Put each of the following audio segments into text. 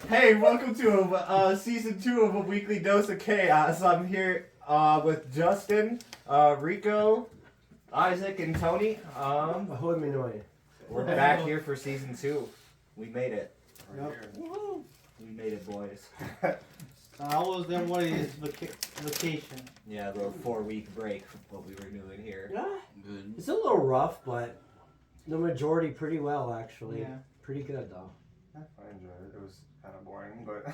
Hey, welcome to season 2 of A Weekly Dose of Chaos. I'm here with Justin, Rico, Isaac, and Tony. Ahoy, Minoy. We're back here for season 2. We made it. Yep. Woohoo! We made it, boys. I was then what is vacation? Yeah, a little 4-week break from what we were doing here. Yeah. Good. It's a little rough, but the majority pretty well, actually. Yeah. Pretty good, though. I enjoyed it. It was kind of boring, but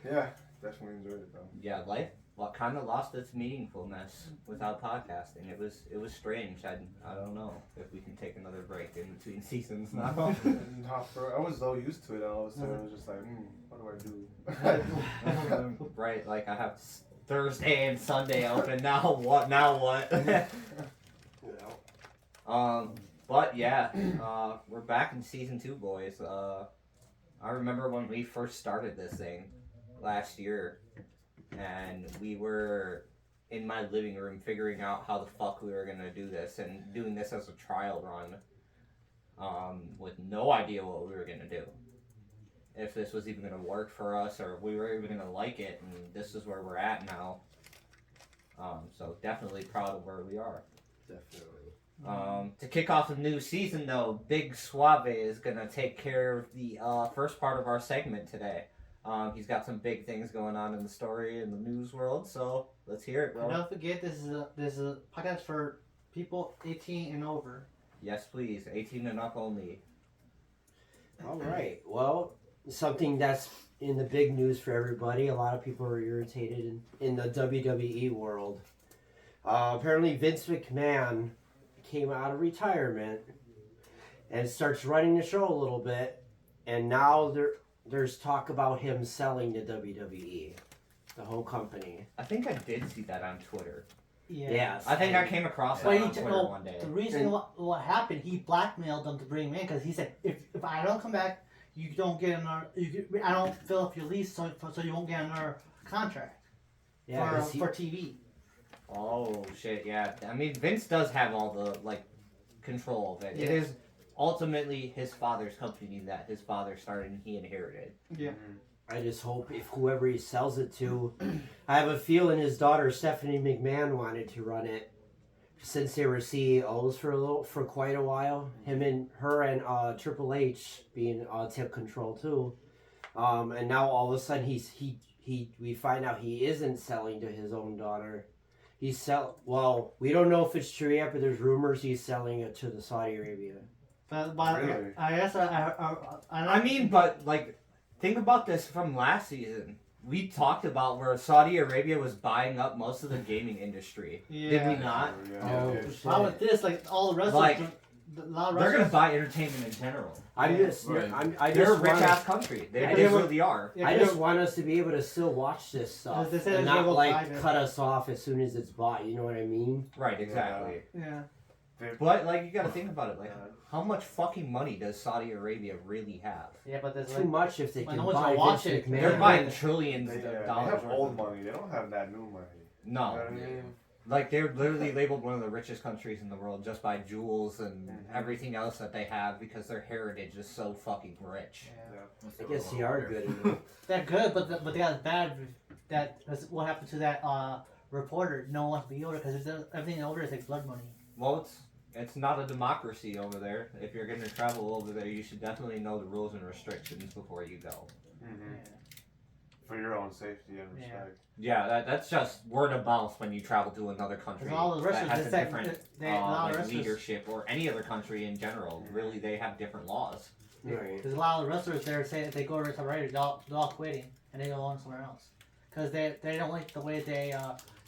yeah, definitely enjoyed it though. Yeah, life kind of lost its meaningfulness without podcasting. It was strange. I don't know if we can take another break in between seasons now. Not for, I was so used to it, and all of a sudden I was just like, what do I do? Right, like I have Thursday and Sunday open. Now what? But yeah, we're back in season 2, boys. I remember when we first started this thing last year, and we were in my living room figuring out how the fuck we were gonna do this, and doing this as a trial run, with no idea what we were gonna do. If this was even gonna work for us, or if we were even gonna like it, and this is where we're at now. So definitely proud of where we are. Definitely. To kick off the new season, though, Big Suave is gonna take care of the first part of our segment today. He's got some big things going on in the story in the news world, so let's hear it, bro. And don't forget, this is a podcast for people 18 and over. Yes, please. 18 and up only. All right. Well, something that's in the big news for everybody. A lot of people are irritated in the WWE world. Apparently, Vince McMahon came out of retirement and starts running the show a little bit, and now there's talk about him selling the WWE, the whole company. I think I did see that on Twitter. Yeah. Yes. I think I came across that But on Twitter one day. the reason what happened, he blackmailed them to bring him in because he said, if I don't come back, you don't get another. I don't fill up your lease, so you won't get another contract for TV. Oh, shit, yeah. I mean, Vince does have all the, control of it. Yeah. It is ultimately his father's company that his father started and he inherited. Yeah. I just hope if whoever he sells it to, I have a feeling his daughter Stephanie McMahon wanted to run it, since they were CEOs for quite a while. Him and her and Triple H being took control too, and now all of a sudden we find out he isn't selling to his own daughter. We don't know if it's true yet, but there's rumors he's selling it to the Saudi Arabia. But Really? I guess I mean, but, think about this from last season. We talked about where Saudi Arabia was buying up most of the gaming industry. Yeah. Did we not? Oh, Yeah. shit. How with this, all the wrestlers, Like, a lot of They're wrestlers, gonna buy entertainment in general. I'm just, Right. I They're just a rich want, ass country. They I just- really are. Yeah, I just want us to be able to still watch this stuff They said and they're not gonna buy it. cut us off as soon as it's bought. You know what I mean? Right, exactly. yeah. But you gotta think about it. How much fucking money does Saudi Arabia really have? Yeah, but there's Too much if they Well, can no one's buy gonna watch Vince it. McMahon. They're Yeah. buying trillions They of dollars. have worth old of- money. They don't have that new money. You know No, what I mean? they're literally labeled one of the richest countries in the world just by jewels and everything else that they have because their heritage is so fucking rich. Yeah. I guess they are good. You know? They're good, but they got bad. That's what happened to that reporter. No one wants to be over because everything over is like blood money. Well, it's not a democracy over there. If you're gonna travel over there, you should definitely know the rules and restrictions before you go. Mm-hmm. For your own safety and respect. Yeah, that's just word of mouth when you travel to another country Because all the that wrestlers, has a they- different they- a lot of wrestlers- leadership, or any other country in general. Really, they have different laws. Right. There's a lot of wrestlers there say if they go over to Saudi, they're all quitting and they go on somewhere else because they don't like the way they.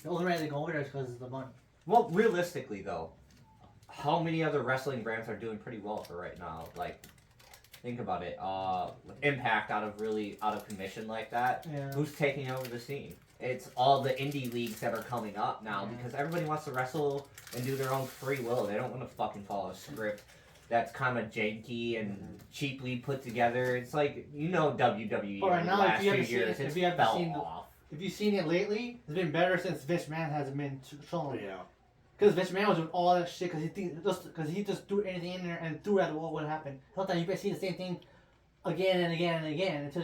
The only way they go over there is because of the money. Well, realistically, though, how many other wrestling brands are doing pretty well for right now? Think about it. Impact out of commission like that. Yeah. Who's taking over the scene? It's all the indie leagues that are coming up now Yeah. because everybody wants to wrestle and do their own free will. They don't want to fucking follow a script that's kind of janky and cheaply put together. It's WWE But right over the now, last if you few haven't seen years, it- if it's you haven't fell seen the- off. If you've seen it lately, it's been better since Vince McMahon hasn't been shown. Yeah. Because Vince McMahon was doing all that shit because he just threw anything in there and threw at what would happen. Sometimes you see the same thing again and again and again until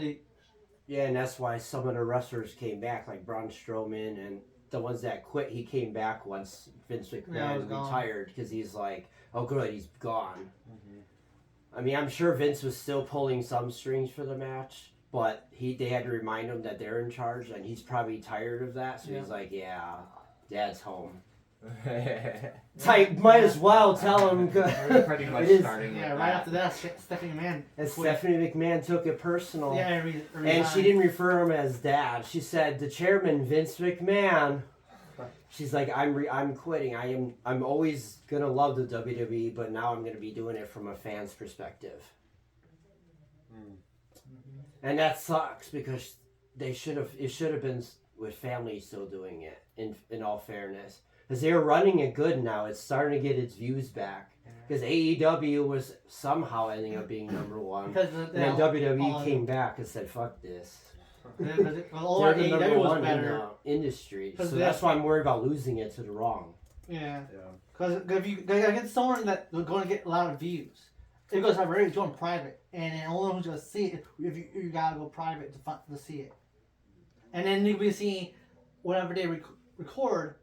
Yeah, and that's why some of the wrestlers came back, like Braun Strowman, and the ones that quit. He came back once Vince McMahon retired because he's like, oh good, he's gone. I mean, I'm sure Vince was still pulling some strings for the match, but they had to remind him that they're in charge, and he's probably tired of that. So he's like, yeah, Dad's home. It's like, might as well tell him. We're pretty much starting. Yeah, with right that. after that, Stephanie McMahon. And Stephanie McMahon took it personal. Yeah, and she didn't refer him as Dad. She said the chairman, Vince McMahon. She's like, I'm quitting. I'm always gonna love the WWE, but now I'm gonna be doing it from a fan's perspective. And that sucks because it should have been with family still doing it. In all fairness, because they're running it good now. It's starting to get its views back. Because AEW was somehow ending up being number one. And then WWE came back and said, fuck this. They're the number one in the industry. So that's why I'm worried about losing it to the wrong. Yeah. Because if you get someone that's going to get a lot of views, it goes, I've already joined private. And then only one's going to see it if you got to go private to see it. And then you'll be seeing whatever they record.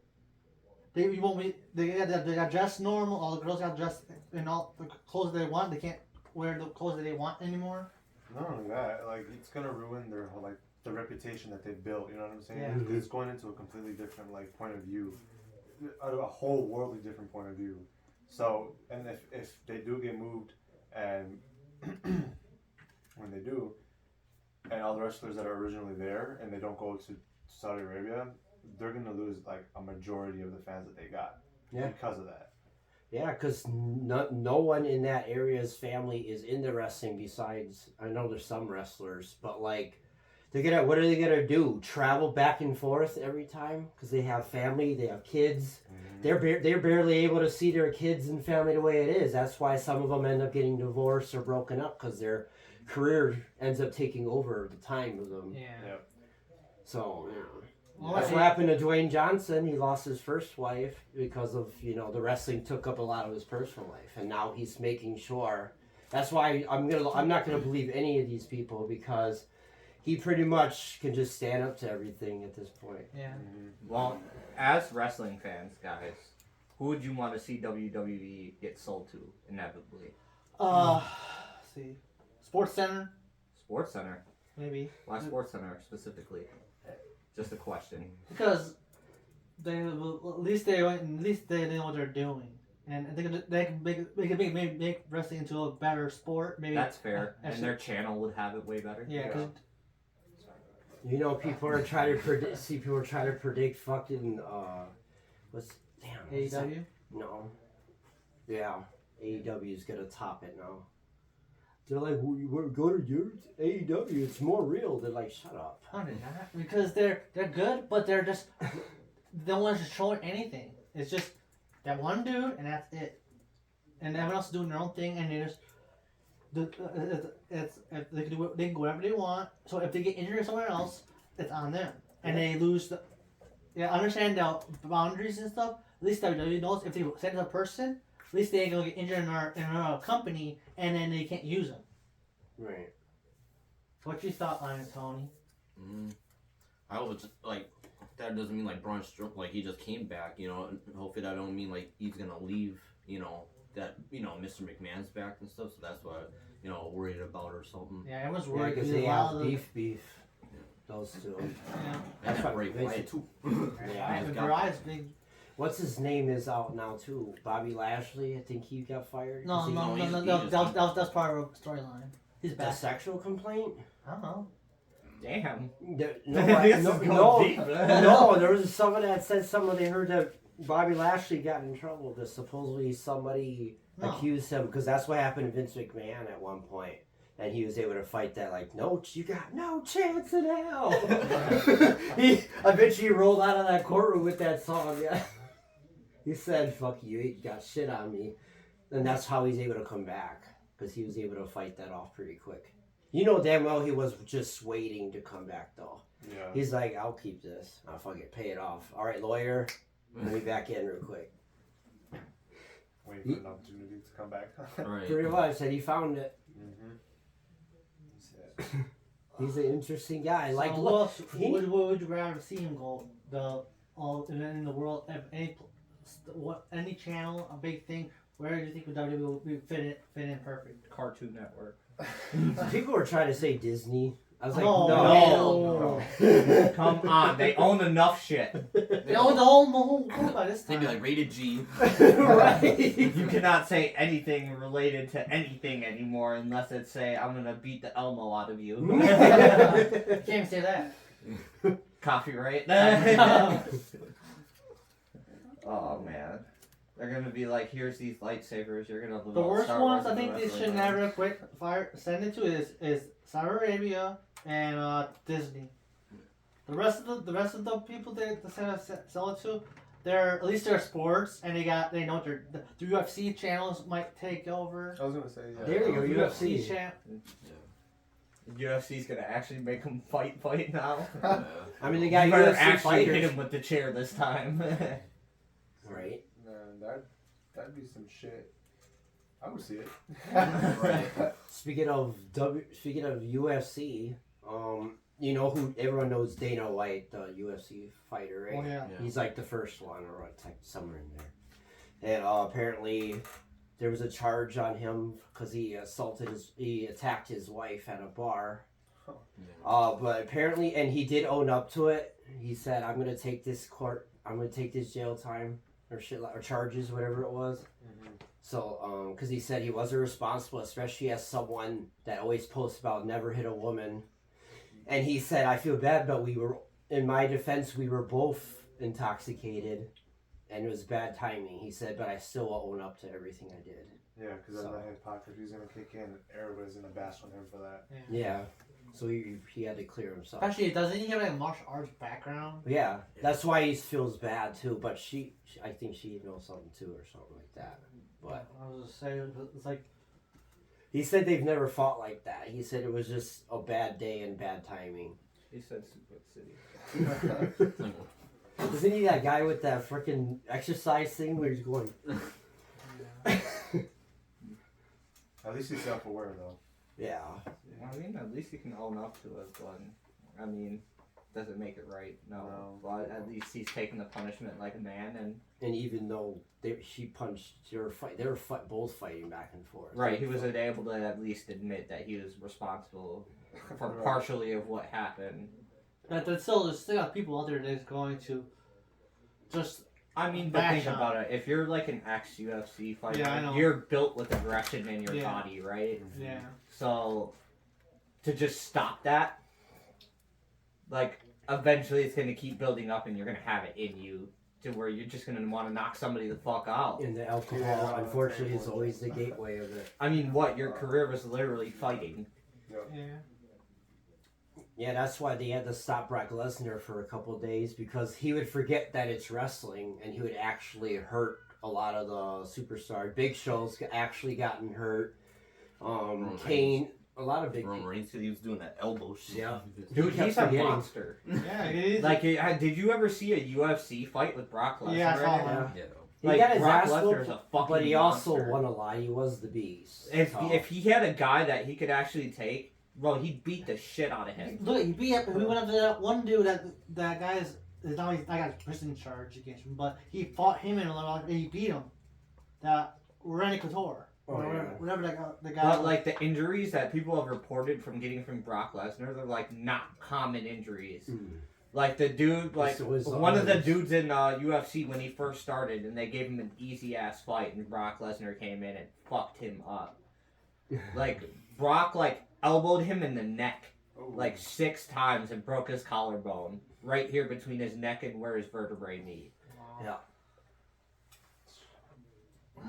They got dressed normal. All the girls got dressed in all the clothes they want. They can't wear the clothes that they want anymore. Not only that, like it's gonna ruin their whole, like the reputation that they built. You know what I'm saying? Yeah. It's going into a completely different like point of view, a whole worldly different point of view. So, and if they do get moved, and when they do, and all the wrestlers that are originally there, and they don't go to Saudi Arabia, they're gonna lose like a majority of the fans that they got because of that. Yeah, because no one in that area's family is into wrestling besides, I know there's some wrestlers, but like, what are they gonna do? Travel back and forth every time? Because they have family, they have kids. They're barely able to see their kids and family the way it is. That's why some of them end up getting divorced or broken up because their career ends up taking over the time of them. Yeah. So, that's what happened to Dwayne Johnson. He lost his first wife because of, the wrestling took up a lot of his personal life. And now he's making sure. That's why I'm not gonna believe any of these people because he pretty much can just stand up to everything at this point. Yeah. Well, as wrestling fans, guys, who would you want to see WWE get sold to inevitably? Let's see. Sports Center, Sports Center. maybe. Why Sports Center specifically? Just a question. Because at least they know what they're doing, and I think they can make wrestling into a better sport. Maybe That's fair, and their channel would have it way better. Yeah. People are trying to predict. People are trying to predict fucking AEW. No. Yeah, AEW's gonna top it now. They're like, we're going to use AEW. It's more real. They're like, shut up. No, they're not. Because they're good, but they're just no one's just showing anything. It's just that one dude, and that's it. And everyone else is doing their own thing, and they just they can go whatever they want. So if they get injured somewhere else, it's on them, and they lose the. Yeah, understand the boundaries and stuff. At least WWE knows if they send a person, at least they ain't gonna get injured in our company, and then they can't use them. Right. What's your thought on it, Tony? I was just like, that doesn't mean like Braun Strowman, like he just came back, and hopefully that don't mean like he's gonna leave, that Mr. McMahon's back and stuff. So that's what worried about or something. Yeah, everyone's Yeah, worried because they have beef. Those two. Yeah. That's what Bray Wyatt too. Yeah. Their eyes big. What's his name is out now too? Bobby Lashley. I think he got fired. No. That's part of a storyline. He's A back. sexual complaint? I don't know. Damn. No, there was someone that said they heard that Bobby Lashley got in trouble because supposedly somebody accused him because that's what happened to Vince McMahon at one point. And he was able to fight that, like, no, you got no chance in hell. I bet he rolled out of that courtroom with that song. Yeah. He said, fuck you, you got shit on me. And that's how he's able to come back. Because he was able to fight that off pretty quick. You know damn well he was just waiting to come back, though. Yeah. He's like, I'll keep this. I'll fucking pay it off. All right, lawyer, let me back in real quick. Waiting for an opportunity to come back. Right. Pretty much, and he found it. He's an interesting guy. Like, so look, who else would you rather see him go? In the world, any channel, a big thing. Where do you think WWE would fit in perfect? Cartoon Network. people were trying to say Disney. I was like, No. no. Come on, they own enough shit. They own the whole group by this They'd time. be like rated G. Right. You cannot say anything related to anything anymore unless it's say I'm gonna beat the Elmo out of you. You can't say that. Copyright. Oh man, they're gonna be like, here's these lightsabers. You're gonna live The on worst Star ones Wars I think for they the rest should of their never quit send it to is Saudi Arabia and Disney. The rest of the people they sell it to, at least they're sports and they know the UFC channels might take over. I was gonna say yeah. There you go, UFC UFC. channel. The UFC's gonna actually make them fight now. I mean, they got You better UFC actually hit fighters. him with the chair this time. Right. Man, that'd be some shit. I would see it. Right. Speaking of UFC, you know who everyone knows Dana White, the UFC fighter, right? Oh yeah. Yeah. He's like the first one, or somewhere in there. And apparently, there was a charge on him because he attacked his wife at a bar. But apparently, and he did own up to it. He said, "I'm gonna take this jail time or shit or charges, whatever it was." So, because he said he wasn't responsible, especially as someone that always posts about never hit a woman. And he said, I feel bad, but in my defense, we were both intoxicated, and it was bad timing. He said, but I still will own up to everything I did. Yeah, because then the hypocrisy's gonna kick in. Everybody's gonna bash on him for that. Yeah. So he had to clear himself. Actually, doesn't he have like a martial arts background? Yeah, that's why he feels bad too. But I think she knows something too, or something like that. But I was just saying, it's like he said they've never fought like that. He said it was just a bad day and bad timing. He said Suplex City. Isn't he that guy with that freaking exercise thing where he's going? At least he's self-aware though. Yeah. I mean, at least he can own up to it, but I mean, doesn't make it right. No. But at least he's taking the punishment like a man, And even though she punched, they were both fighting back and forth. right, he was able to at least admit that he was responsible for partially of what happened. but there's still got people out there that's going to just. I mean, but Bash think on. about it. If you're like an ex-UFC fighter, Yeah, I know. you're built with aggression in your Yeah. body, right? Yeah. So, to just stop that, like, eventually it's going to keep building up and you're going to have it in you to where you're just going to want to knock somebody the fuck out. And the alcohol, Yeah, unfortunately, is always the gateway of it. I mean, what? Your career was literally fighting. Yeah. Yeah, that's why they had to stop Brock Lesnar for a couple of days, because he would forget that it's wrestling and he would actually hurt a lot of the superstars. Big Show's actually gotten hurt. Kane, a lot of big. Roman Reigns, he was doing that elbow shit. Yeah. Dude, kept he's a forgetting. monster. Yeah, it is. Like, did you ever see a UFC fight with Brock Lesnar? Yeah, I saw in it? that. Yeah. He Like, got his Brock ass Lesnar is whooped, a fucking but he also monster. won a lot. He was the beast. If So- if he had a guy that he could actually take, bro, he'd beat the shit out of him. Look, we went up to that one dude that guy's now I got a prison charge against him, but he fought him in a lot and he beat him. That Randy Couture. Oh, yeah. Whatever the guy. But like the injuries that people have reported from getting from Brock Lesnar, they're like not common injuries. Mm. Like the dude, like So is one of the others. dudes in UFC when he first started, and they gave him an easy ass fight, and Brock Lesnar came in and fucked him up. Like Brock like elbowed him in the neck Oh. like 6 times and broke his collarbone right here between his neck and where his vertebrae meet. Yeah.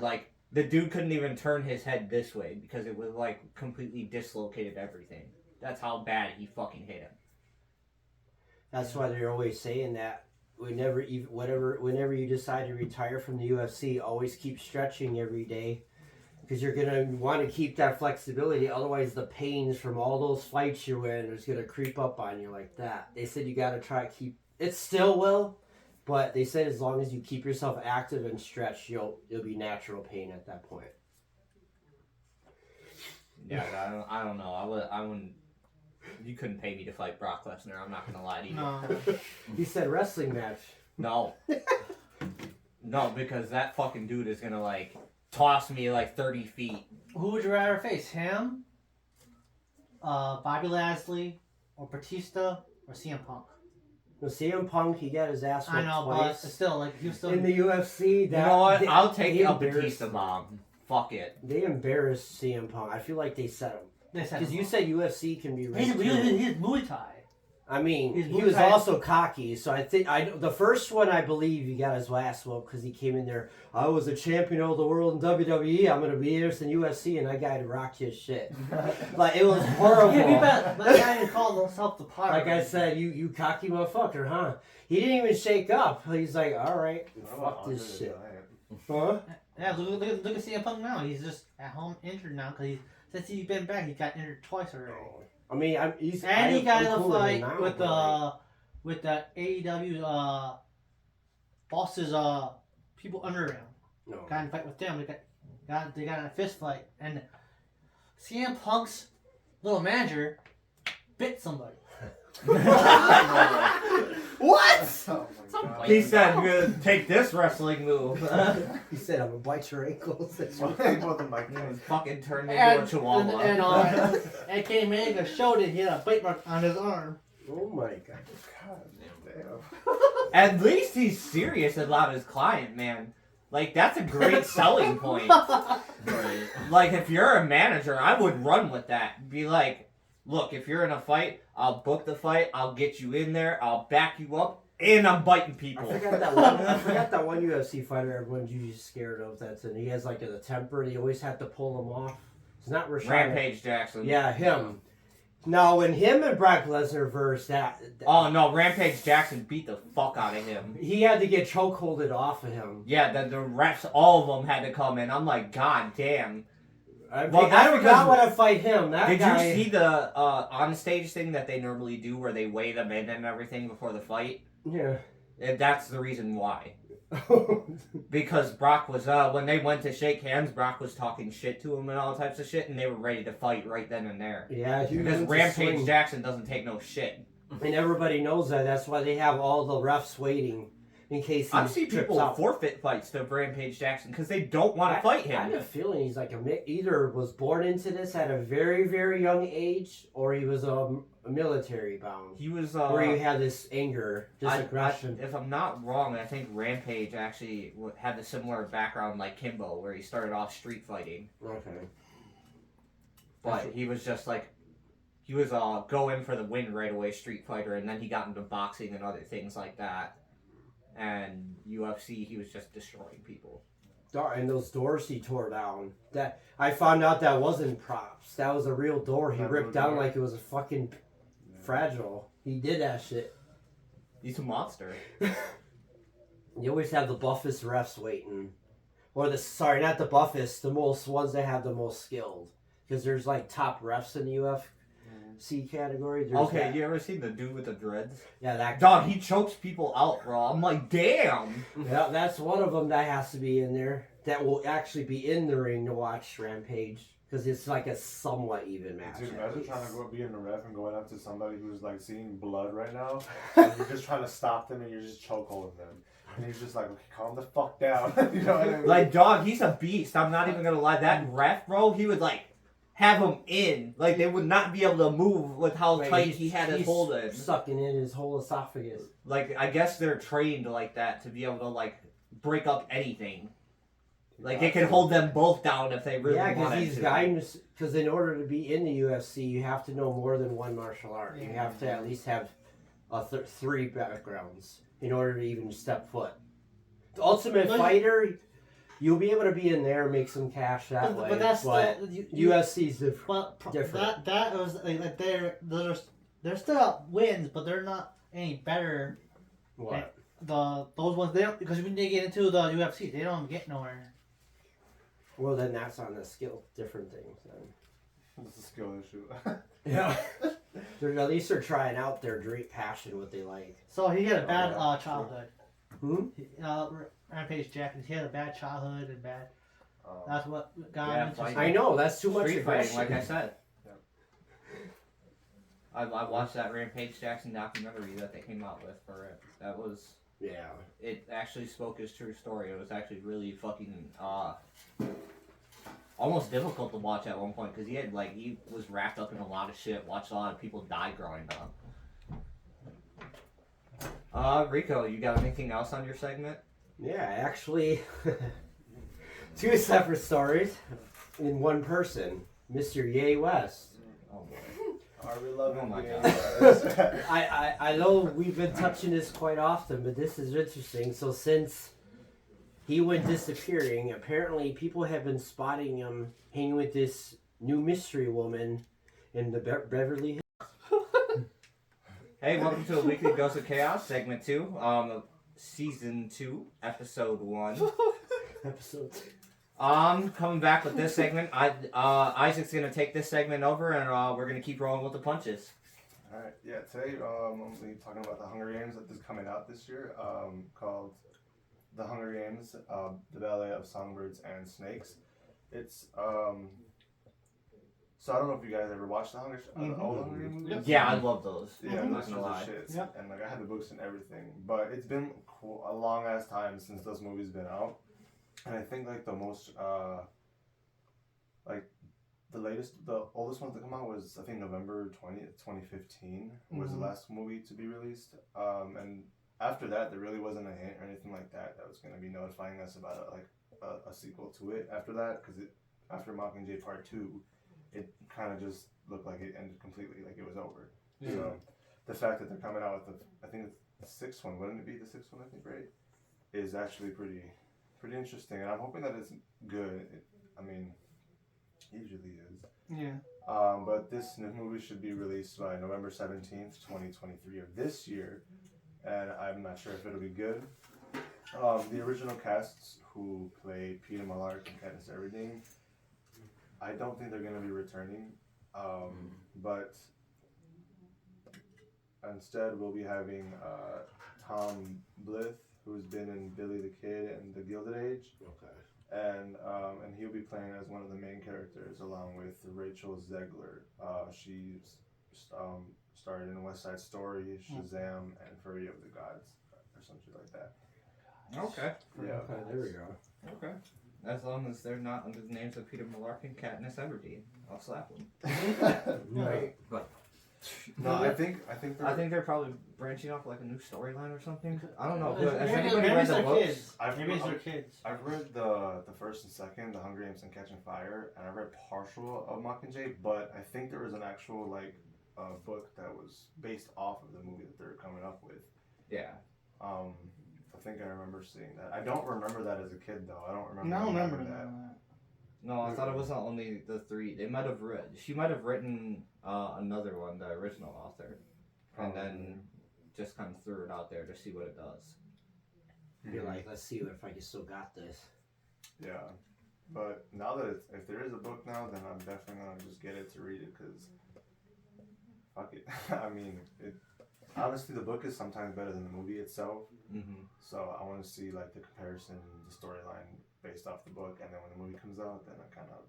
Like the dude couldn't even turn his head this way because it was like completely dislocated everything. That's how bad he fucking hit him. That's why they're always saying that whenever you decide to retire from the UFC, always keep stretching every day, because you're gonna want to keep that flexibility. Otherwise, the pains from all those fights you in is gonna creep up on you like that. They said you gotta try to keep it still will, but they said as long as you keep yourself active and stretch, you'll be natural pain at that point. Yeah, I don't know. I wouldn't. You couldn't pay me to fight Brock Lesnar. I'm not gonna lie to you. No. He said wrestling match. No. No, because that fucking dude is gonna like toss me like 30 feet. Who would you rather face? Him, Bobby Lashley, or Batista, or CM Punk? Well, CM Punk, he got his ass I whipped know, twice. but still, like he was still. In the UFC, that, You know what? they- I'll take they a embarrassed- Batista bomb. Fuck it. They embarrassed CM Punk. I feel like they set him. They said Because you said UFC can be he's rigged. too. he's Muay Thai. I mean, He's he was Muay Thai. also cocky. So I think the first one I believe he got his ass whooped because he came in there. I was a champion of the world in WWE. I'm gonna be this in UFC, and that guy rocked his shit. Like it was horrible. Yeah, but that guy didn't call himself the pirate. Like I said, you cocky motherfucker, huh? He didn't even shake up. He's like, all right, fuck this shit. Huh? Yeah, look at CM Punk now. He's just at home injured now because since he's been back, he got injured twice already. I mean, he's And he got in I'm a cool with him fight now, with but, like, the AEW bosses people under him. no. Got in a fight with them. They got in a fist fight, and CM Punk's little manager bit somebody. What? Oh my God. He said, "I'm gonna take this wrestling move." He said, "I'm gonna bite your ankles." Well, the mic He thing. was fucking turned into And a chihuahua. and Kenny Omega showed it. He had a bite mark on his arm. Oh my god. God damn. At least he's serious about his client, man. Like, that's a great selling point. Right. Like, if you're a manager, I would run with that. Be like, look, if you're in a fight, I'll book the fight, I'll get you in there, I'll back you up, and I'm biting I people. forgot that one UFC fighter everyone's usually scared of. That's and he has like a temper. And he always have to pull him off. It's not Rashad. Rampage Jackson. Yeah, him. Now, when him and Brock Lesnar versed that, Oh, no, Rampage Jackson beat the fuck out of him. he had to get chokeholded off of him. Yeah, the refs, all of them had to come in. I'm like, God damn. I, Well, I that's do because- not want to fight him. That Did guy. you see the on-stage thing that they normally do where they weigh them in and everything before the fight? Yeah. And that's the reason why. Because Brock was, when they went to shake hands, Brock was talking shit to him and all types of shit, and they were ready to fight right then and there. Yeah, he Because went to Rampage swing. Jackson doesn't take no shit. And everybody knows that. That's why they have all the refs waiting in case he I've seen trips people out. forfeit fights to Rampage Jackson because they don't want to fight I have him. a feeling he's like either was born into this at a very, very young age, or he was a military bound. He was, Where you had this anger, this aggression. if I'm not wrong, I think Rampage actually had a similar background like Kimbo, where he started off street fighting. Okay. But he was just like, he was go in for the win right away, Street Fighter, and then he got into boxing and other things like that. And UFC, he was just destroying people. And those doors he tore down. That I found out that wasn't props. That was a real door he That ripped real down door? like it was a fucking fragile. He did that shit. He's a monster. You always have the buffest refs waiting. Or not the buffest, the most ones that have the most skilled. Because there's like top refs in the UFC category. There's Okay, that. you ever seen the dude with the dreads? Yeah, that Dog, he chokes people out, bro. I'm like, damn. Yeah, that's one of them that has to be in there. That will actually be in the ring to watch Rampage. Because it's like a somewhat even match. Dude, at imagine least. trying to go be in the ref and going up to somebody who's like seeing blood right now, and you're just trying to stop them and you're just chokeholding them, and you're just like, okay, calm the fuck down. You know what I mean? Like, dog, he's a beast. I'm not even gonna lie. That ref, bro, he would like have him in. Like, they would not be able to move with how Right, tight he had his he's hold in. sucking in his whole esophagus. Like, I guess they're trained like that to be able to like break up anything. Like, it can hold them both down if they really Yeah, because wanted these to. guys, because in order to be in the UFC, you have to know more than one martial art. You Yeah. have to at least have three backgrounds in order to even step foot. The Ultimate But- Fighter, you'll be able to be in there and make some cash that way. But that's still UFC's different. Well, different. that was like they're still wins, but they're not any better. What? Those ones they don't, because when they get into the UFC, they don't get nowhere. Well, then that's on the skill. Different things. Then. It's a skill issue. Yeah. At least they're trying out their great passion, what they like. So he had a bad yeah, childhood. Hmm? Rampage Jackson, he had a bad childhood and bad. Um, That's what got Yeah, him into. fighting. I know, that's too much Street fighting, aggression. like I said. I watched that Rampage Jackson documentary that they came out with for it. That was Yeah. it. Actually spoke his true story. It was actually really fucking almost difficult to watch at one point because he was wrapped up in a lot of shit. Watched a lot of people die growing up. Rico, you got anything else on your segment? Yeah, actually, 2 separate stories in one person. Mr. Ye West. Oh boy. Are we loving Oh my the God. game? I know we've been touching this quite often, but this is interesting. So since he went disappearing, apparently people have been spotting him hanging with this new mystery woman in the Beverly Hills. Hey, welcome to a weekly Dose of Chaos, segment 2, season 2, episode 1. Episode 2. Coming back with this segment, Isaac's gonna take this segment over, and we're gonna keep rolling with the punches. Alright, yeah, today I'm going to be talking about the Hunger Games that is coming out this year, called The Hunger Games, The Ballet of Songbirds and Snakes. It's, so I don't know if you guys ever watched the old Hunger Games movies? Yep. Yeah, I love those. Yeah, I'm those not gonna lie. are the shits. Yep. And like I had the books and everything, but it's been a long ass time since those movies been out, and I think like the most like the oldest one to come out was I think November 20th, 2015 was the last movie to be released, and after that there really wasn't a hint or anything like that was going to be notifying us about a sequel to it after that, because after Mockingjay Part 2 it kind of just looked like it ended completely, like it was over. Yeah. So the fact that they're coming out with I think it's the 6th one, wouldn't it be the 6th one, I think, right? Is actually pretty interesting, and I'm hoping that it's good. I mean, it usually is. Yeah. But this new movie should be released by November 17th, 2023 of this year, and I'm not sure if it'll be good. The original casts who play Peter Malark and Katniss Everdeen, I don't think they're going to be returning, but instead we'll be having Tom Blyth, who's been in Billy the Kid and The Gilded Age. Okay. And he'll be playing as one of the main characters along with Rachel Zegler. She's starred in West Side Story, Shazam, and Fury of the Gods, or something like that. Okay. Yeah. Okay, there we go. Okay. As long as they're not under the names of Peter Malark and Katniss Everdeen, I'll slap them. Right. But No, I think they're probably branching off like a new storyline or something. I don't know. Maybe Has maybe anybody read it's the their books? kids. I've- Maybe it's their kids. I've read the first and second, The Hunger Games and Catching Fire, and I read partial of Mockingjay, but I think there was an actual book that was based off of the movie that they're coming up with. Yeah. I think I remember seeing that. I don't remember that as a kid though. I don't remember. No, I don't remember that. that. No, I thought it wasn't only the 3. They might have read. She might have written another one, the original author, and then just kind of threw it out there to see what it does. You're like, let's see if I can still got this. Yeah, but now that if there is a book now, then I'm definitely gonna just get it to read it because fuck it. I mean, honestly, the book is sometimes better than the movie itself. Mm-hmm. So I want to see like the comparison, the storyline based off the book, and then when the movie comes out, then I kind of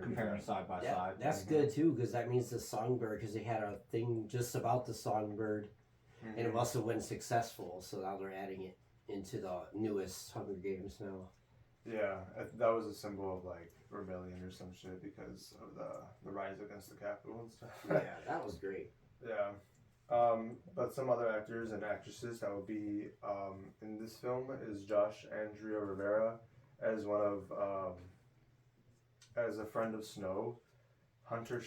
Compare them side by Yeah, side. that's good too, because that means the songbird, because they had a thing just about the songbird, and it must have been successful. So now they're adding it into the newest Hunger Games now. Yeah, that was a symbol of like rebellion or some shit because of the rise against the Capitol and stuff. Yeah, that was great. Yeah. But some other actors and actresses that will be in this film is Josh Andrea Rivera as one of as a friend of Snow. Hunter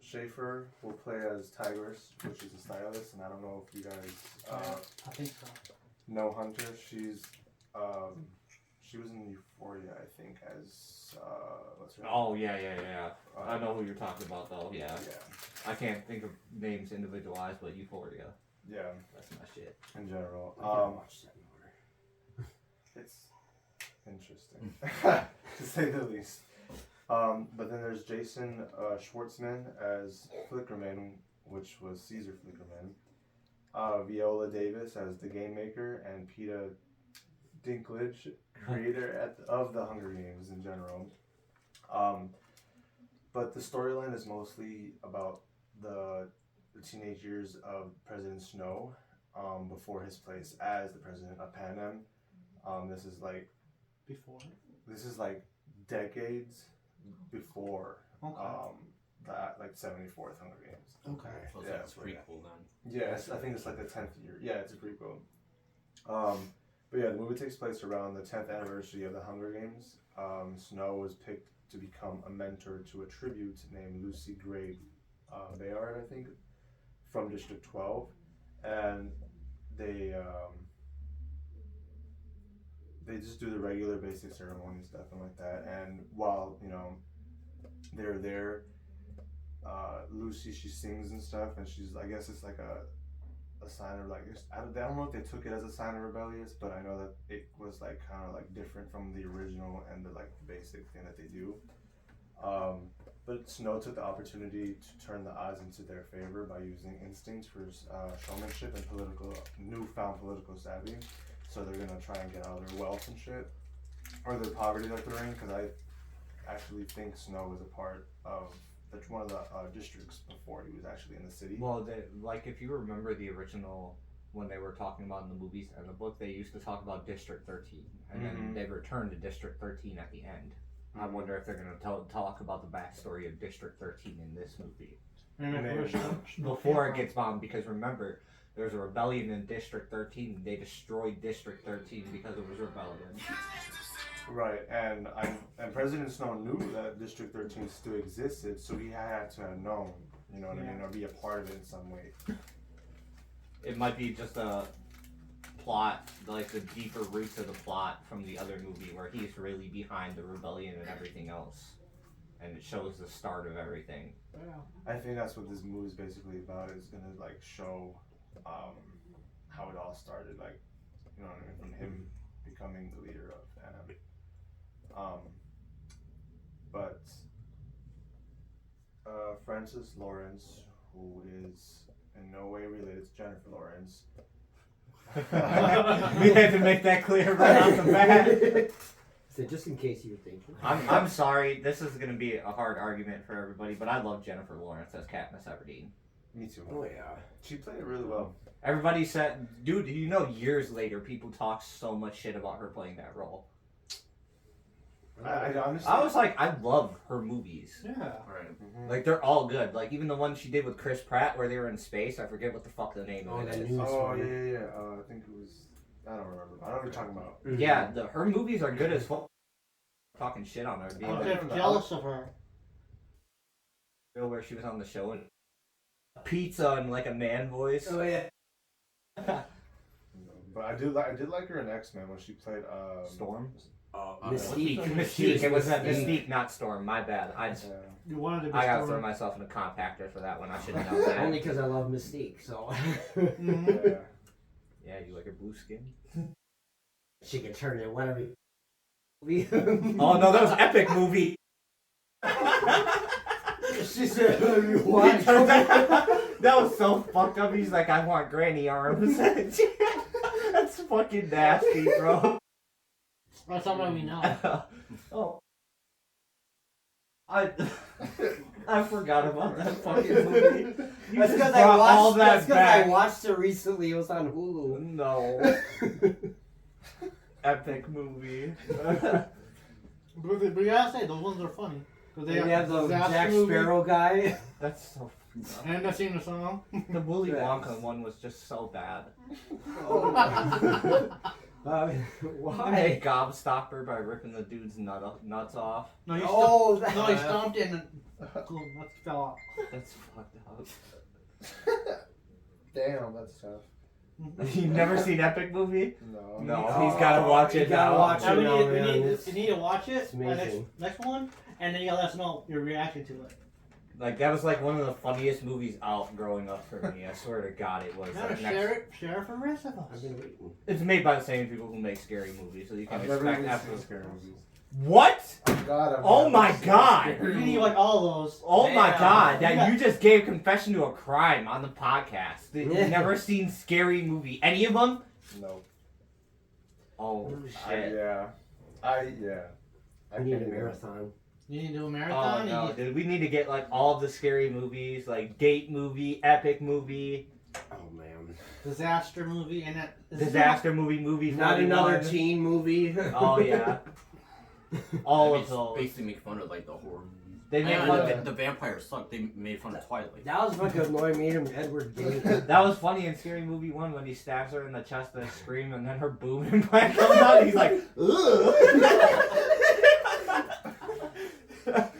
Schaefer will play as Tigress, which is a stylist, and I don't know if you guys I think so. know Hunter. She was in Euphoria, I think, as what's her name? Oh yeah. I know who you're talking about though. Yeah. Yeah. I can't think of names individualized, but Euphoria. Yeah, That's my shit. in general. I gotta watch that more. It's interesting, to say the least. But then there's Jason Schwartzman as Flickerman, which was Caesar Flickerman. Viola Davis as the Game Maker, and Peter Dinklage, creator of the Hunger Games in general. but the storyline is mostly about the teenage years of President Snow, before his place as the president of Panem. This is like Before. Decades before Okay. that, like 74th Hunger Games. Okay. So it's Yeah, like a so prequel then. Yes, I think it's like the 10th year. Yeah, it's a prequel. But yeah, the movie takes place around the 10th anniversary of the Hunger Games. Snow was picked to become a mentor to a tribute named Lucy Gray Bayard, I think, from District 12, and they just do the regular basic ceremonies, stuff and like that. And while they're there, Lucy, she sings and stuff, and I guess it's like a sign of like, I don't know if they took it as a sign of rebellious, but I know that it was like kind of like different from the original and the like basic thing that they do. But Snow took the opportunity to turn the odds into their favor by using instinct for showmanship and newfound political savvy. So they're gonna try and get out of their wealth and shit, or their poverty that they're in, because I actually think Snow was a part of one of the districts before he was actually in the city. Well, like if you remember the original, when they were talking about in the movies and the book, they used to talk about District 13, and then they returned to District 13 at the end. I wonder if they're going to talk about the backstory of District 13 in this movie before it gets bombed. Because remember, there's a rebellion in District 13. And they destroyed District 13 because it was rebellion. Right, and President Snow knew that District 13 still existed, so he had to have known, you know what I mean, or be a part of it in some way. It might be just a plot, like the deeper roots of the plot from the other movie, where he's really behind the rebellion and everything else, and it shows the start of everything. I think that's what this movie is basically about. It's gonna like show how it all started, like, you know what I mean, from him becoming the leader of Panem. But Frances Lawrence, who is in no way related to Jennifer Lawrence. We had to make that clear right off the bat. So just in case you were thinking. I'm sorry, this is going to be a hard argument for everybody, but I love Jennifer Lawrence as Katniss Everdeen. Me too. Oh yeah. She played it really well. Everybody said, dude, you know, years later, people talk so much shit about her playing that role. I honestly. I was like, I love her movies. Yeah. Right. Like, they're all good. Like, even the one she did with Chris Pratt where they were in space, I forget what the fuck the name of it is. Oh yeah. I think it was. I don't remember. I know what you're talking about. Yeah, her movies are good as fuck. Talking shit on her. Being I'm jealous of her. where she was on the show and pizza and like a man voice. Oh yeah. But I did like her in X-Men when she played Storm? Mystique. Mystique. It was Mystique, not Storm. My bad. You wanted to be I gotta Storm. throw myself in a compactor for that one. I should have known that. Only because I love Mystique, so. Yeah. Yeah, you like her blue skin? She can turn it whatever. Oh no, that was Epic Movie. She said, "What?" That was so fucked up. He's like, I want granny arms. That's fucking nasty, bro. That's not we know. Oh. I forgot about that fucking movie. You That's just because brought all that back. I watched it recently. It was on Hulu. No. Epic movie. But you gotta say, those ones are funny. They have the Jack Sparrow guy. That's so fucked up. And I seen the song. The Willy Wonka one was just so bad. Why? They gobstopped her by ripping the dude's nuts off. No, he Oh, stomped, no, he stomped in and cool, nuts fell off. That's fucked up. Damn, that's tough. You've never seen Epic Movie? No. No, he's gotta watch it now. Watch Now it now, we man. need to watch it. It's amazing. Next one, and then you gotta let us know your reaction to it. Like, that was like one of the funniest movies out growing up for me. I swear to God it was. Now Like, share it for the rest of us. I've been waiting. It's made by the same people who make scary movies, so you can I've never expect even after. seen scary movies. What? God, I've Oh never my seen God. You need like all those. Oh my Damn. God! That Yeah. you just gave confession to a crime on the podcast. You've Yeah. never seen scary movie? Any of them? No. Oh Oh, shit! Yeah. I I need a can't even- marathon. You need to do a Oh marathon. no, you dude, we need to get like all of the scary movies, like Date movie, Epic movie, Oh man. disaster movie, and that Disaster movie, movie. Not 41. another teen movie. Oh yeah, all They of those. basically make fun of like the horror movies. They made And fun the vampires suck. They made fun of Twilight. That was fucking annoying me and Edward Gate. That was funny in Scary Movie 1 when he stabs her in the chest and scream, and then her boom implant comes out. And he's like, ugh. That's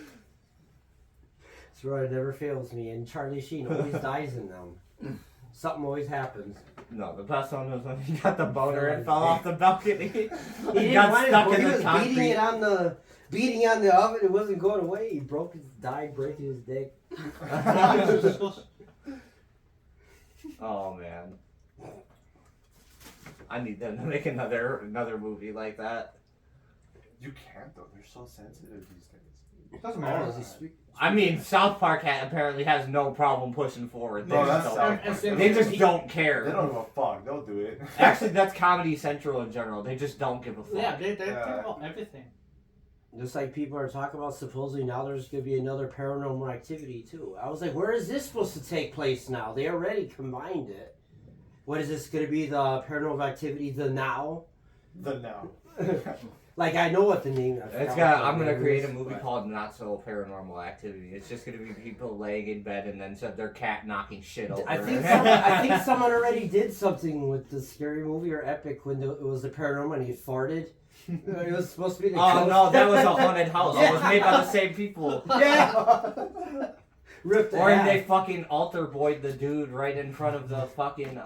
right, it never fails me. And Charlie Sheen always dies in them. Something always happens. No, the best one was when he got the boner and fell off the balcony. He He didn't got want stuck it, in he the was concrete. beating on the oven. It wasn't going away. He died breaking his dick. Oh man, I need them to make another movie like that. You can't though. They're so sensitive these days. doesn't Oh, matter. does he speak? I mean, South Park apparently has no problem pushing forward. They Bro, just that's don't- South Park. They just don't care. They don't give a fuck. They'll do it. Actually, that's Comedy Central in general. They just don't give a fuck. Yeah, they Yeah. think about everything. Just like people are talking about, supposedly now there's going to be another Paranormal Activity too. I was like, where is this supposed to take place now? They already combined it. What is this going to be? The Paranormal Activity, the Now? The now. Like, I know what the name is. I'm gonna create a movie called Not So Paranormal Activity. It's just gonna be people laying in bed and then their cat knocking shit over. I think someone already did something with the Scary Movie or Epic when it was the paranormal and he farted. It was supposed to be the Oh ghost. no, that was a haunted house. It was made by the same people. Yeah. Ripped Or half. they fucking altar boyed the dude right in front of the fucking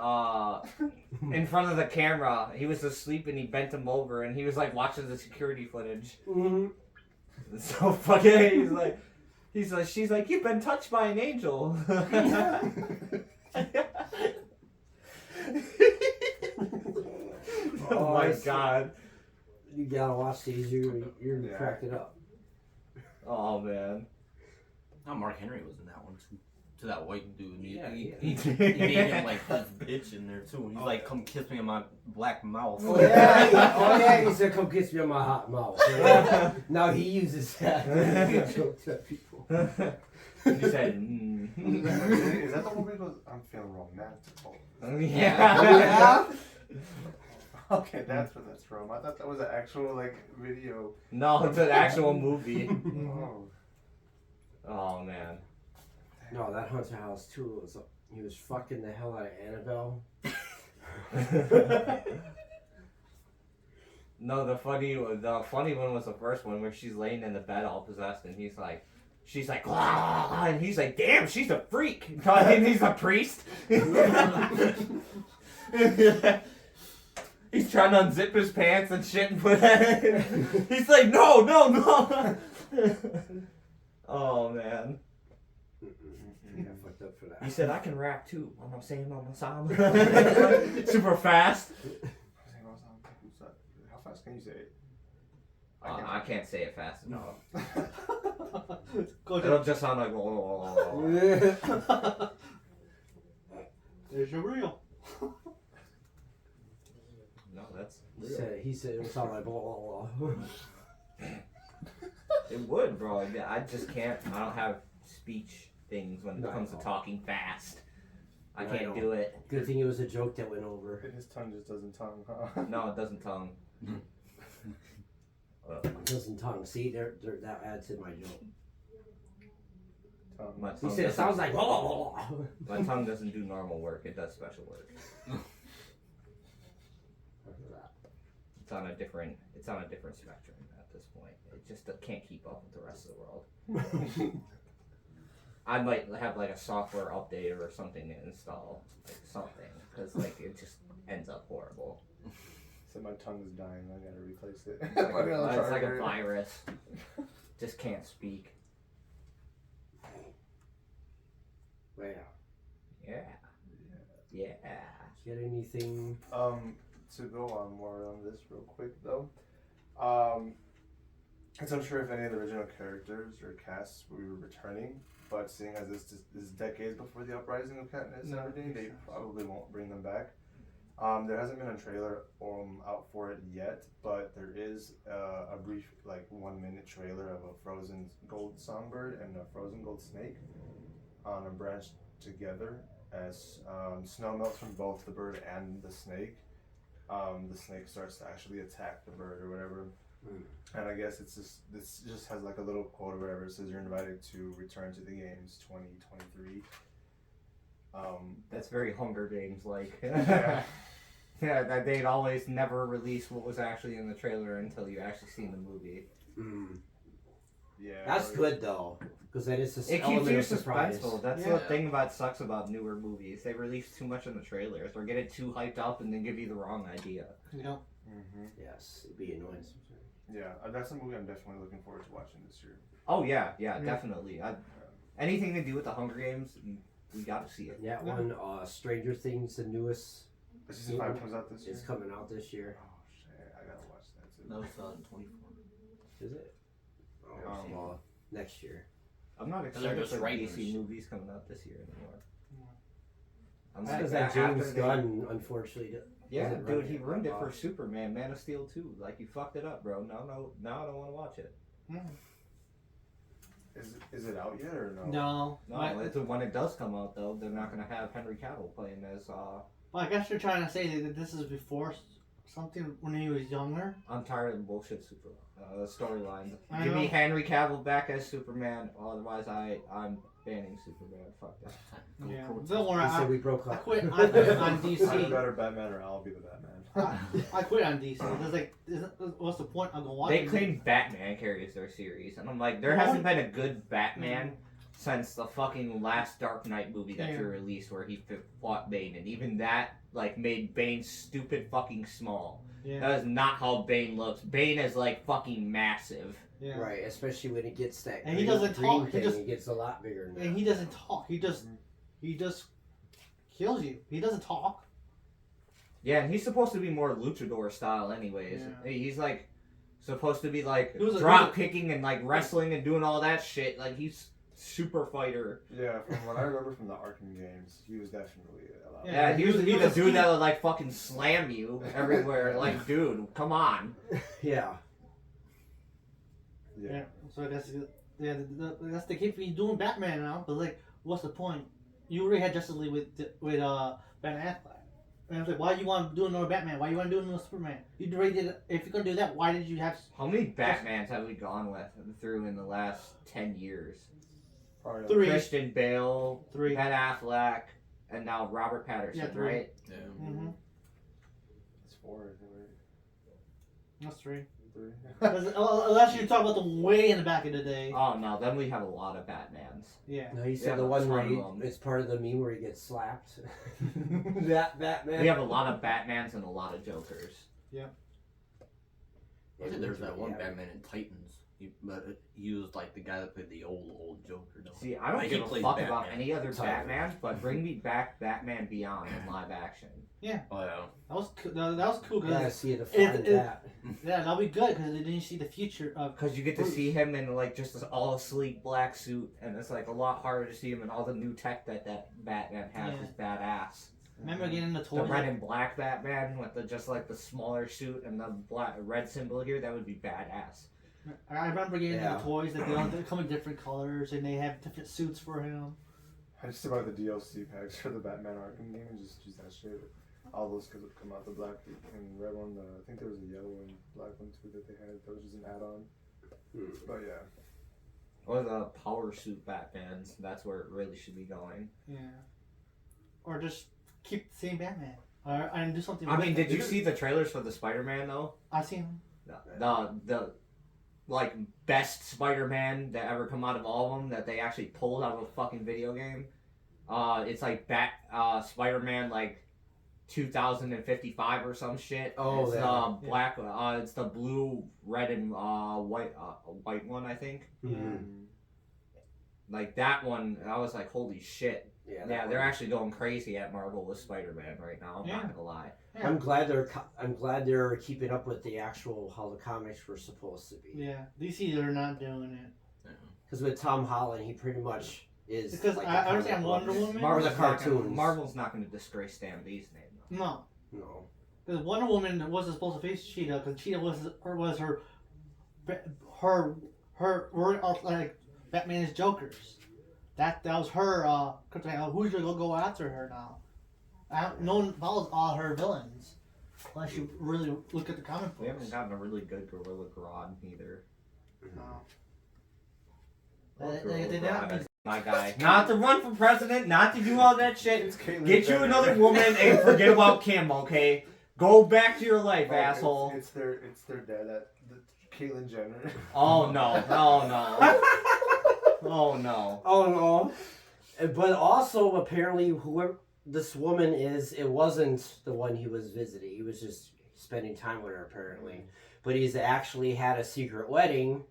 in front of the camera. He was asleep and he bent him over and he was like watching the security footage. Mhm. So fucking she's like, you've been touched by an angel. Oh my god. You gotta watch these. You're Yeah. cracking up. Oh man. Now Mark Henry was in that one too. To that white dude. He Yeah. made him like his bitch in there too. He's like, come kiss me in my black mouth. Oh yeah, he said, "Come kiss me on my hot mouth." Yeah. Now he uses that to joke to people. He said, mm. Is that the one where he goes, I'm feeling romantical? Yeah. Okay, that's where that's from. I thought that was an actual like video. No, it's an actual movie. Oh. Oh man. No, that haunted house too was he was fucking the hell out of Annabelle. No, the funny one was the first one where she's laying in the bed all possessed and she's like, "Wah!" And he's like, damn, she's a freak. And he's a priest. He's trying to unzip his pants and shit and put that in. He's like, no. Oh man. Yeah, fucked up for that. He said, I can rap too. I'm saying on the song. Super fast. How fast can you say it? I can't say it fast enough. Go It'll to just sound like, there's your reel. no, that's He said it would sound like blah blah blah. it would, bro. I just can't. I don't have speech things when it No, comes no. to talking fast. I No, can't no. do it. Good thing it was a joke that went over. His tongue just doesn't tongue, huh? No, it doesn't tongue. Doesn't tongue. See, that adds to my joke. Tongue. My He tongue, said it doesn't, sounds like blah blah blah. my tongue doesn't do normal work. It does special work. It's on a different spectrum at this point. It just can't keep up with the rest of the world. I might have like a software update or something to install, like something, because like it just ends up horrible. So my tongue is dying. I gotta replace it. It's like a virus. Just can't speak. Well, Yeah. Yeah. get anything? To go on more on this real quick though, it's unsure if any of the original characters or casts will be returning, but seeing as this is decades before the uprising of Katniss and everything, they probably won't bring them back. There hasn't been a trailer out for it yet, but there is a brief, like 1 minute trailer of a frozen gold songbird and a frozen gold snake on a branch together. As snow melts from both the bird and the snake starts to actually attack the bird or whatever. And I guess this just has like a little quote or whatever. It says you're invited to return to the games 2023. That's very Hunger Games like. Yeah. Yeah, that they'd always never release what was actually in the trailer until you actually seen the movie. Yeah. That's good though, because then it's just It keeps element you of surprise. suspenseful. That's Yeah. the thing about sucks about newer movies. They release too much in the trailers or get it too hyped up and then give you the wrong idea. You know. Yes, it'd be annoying. Yeah, that's a movie I'm definitely looking forward to watching this year. Oh yeah, definitely. Anything to do with the Hunger Games, we got to see it. Yeah, one Stranger Things, the newest, Season 5 comes out this year. is coming out this year. Oh shit, I gotta watch that too. That was 24. Is it? Oh, well, next year. I'm not they're excited just for writers. DC movies coming out this year anymore. I'm Because like, that James after they- Gunn, unfortunately, Yeah, isn't dude, running he it ruined that it for well. Superman, Man of Steel 2. Like, you fucked it up, bro. Now I don't want to watch it. Is it out yet or no? No. No, when it does come out, though, they're not going to have Henry Cavill playing as, Well, I guess you're trying to say that this is before something when he was younger. I'm tired of the bullshit storylines. I Give me know. Henry Cavill back as Superman, otherwise I'm banning Superman. Fuck that. Yeah. Don't worry. he said I we broke up. quit on Either DC. better Batman or I'll be the Batman. I quit on DC. It's like, what's the point of going watching? They claim Batman carries their series, and I'm like, there hasn't been a good Batman since the fucking last Dark Knight movie that Yeah. you released where he fought Bane, and even that like made Bane stupid fucking small. Yeah. That is not how Bane looks. Bane is like fucking massive. Yeah. Right, especially when it gets that And he green, doesn't green talk, he thing, just- it gets a lot bigger than And that. he doesn't talk. He just kills you. He doesn't talk. Yeah, and he's supposed to be more luchador style anyways. Yeah. He's like supposed to be like He was a- drop kicking and like wrestling and doing all that shit. Like he's super fighter. Yeah, from what I remember from the Arkham games, he was definitely a lot. Yeah, Yeah, he he was was- be he the was dude skinny. that would like fucking slam you everywhere. Like, dude, come on. Yeah. Yeah. Yeah. So that's they keep doing Batman now. But like, what's the point? You already had Justice League with Ben Affleck. And I was like, why do you want to do another Batman? Why do you want to do another Superman? You already did. If you're gonna do that, why did you have? How many Batmans have we gone through in the last 10 years? Probably like- 3. Christian Bale, 3. Ben Affleck, and now Robert Patterson, Yeah, 3. right? Yeah. Mm-hmm. It's 4, I think, right? That's 3. 3. Unless you talk about them way in the back of the day. Oh no, then we have a lot of Batmans. Yeah. No, he said Yeah, the one where ton of them. it's part of the meme where he gets slapped. That Batman. We have a lot of Batmans and a lot of Jokers. I think there's that one Yeah. Batman in Titans. He was like the guy that played the old Joker. Though. See, I don't Like, he give a plays fuck Batman. about any other Tiger. Batmans, but bring me back Batman Beyond in live action. Oh yeah. That was cool. That was cool. Yeah, I Cause see it It- define it- that. yeah, that'll be good because then you see the future of. Because you get to see him in like just this all sleek black suit, and it's like a lot harder to see him in all the new tech that Batman has. Yeah. Is badass. Remember getting the The toys? red and black Batman with the just like the smaller suit and the red symbol here, that would be badass. I remember getting Yeah. the toys that they come in different colors and they have different suits for him. I just about the DLC packs for the Batman Arkham game and just use that shit. All those could come out, the black and red one. I think there was a yellow and black one too that they had. That was just an add-on. But yeah. Or the power suit Batmans. That's where it really should be going. Yeah. Or just keep the same Batman. And do something. I mean, with did it. you see the trailers for the Spider-Man though? I seen him. The like best Spider-Man that ever come out of all of them that they actually pulled out of a fucking video game. It's like Spider-Man like 2055 or some shit. Oh, it's yeah. the black. It's the blue, red, and white one, I think. Mhm. Like that one, I was like, holy shit. Yeah, that Yeah, they're one. actually going crazy at Marvel with Spider-Man right now. I'm Yeah. not gonna lie. Yeah. I'm glad they're keeping up with the actual how the comics were supposed to be. Yeah. DC, they're not doing it. Because with Tom Holland, he pretty much is. Because like I the understand comic Wonder books. Woman. Marvel Marvel's not gonna, cartoons. Marvel's not going to disgrace Stan Lee's name though. No. No. Because Wonder Woman wasn't supposed to face Cheetah because Cheetah was her like Batman's Jokers. That was her. Who's gonna go after her now? No one follows all her villains unless you really look at the comic books. We haven't gotten a really good Gorilla Grodd either. No. Oh, They did Gorilla not. Grodd is my guy. Not to run for president, not to do all that shit. It's Caitlyn Get you Jenner. another woman and forget about Kim, okay? Go back to your life, Oh, asshole. It's their dad, Caitlyn Jenner. Oh no! Oh no! Oh no! Oh no. But also, apparently, whoever this woman is, it wasn't the one he was visiting. He was just spending time with her, apparently. But he's actually had a secret wedding.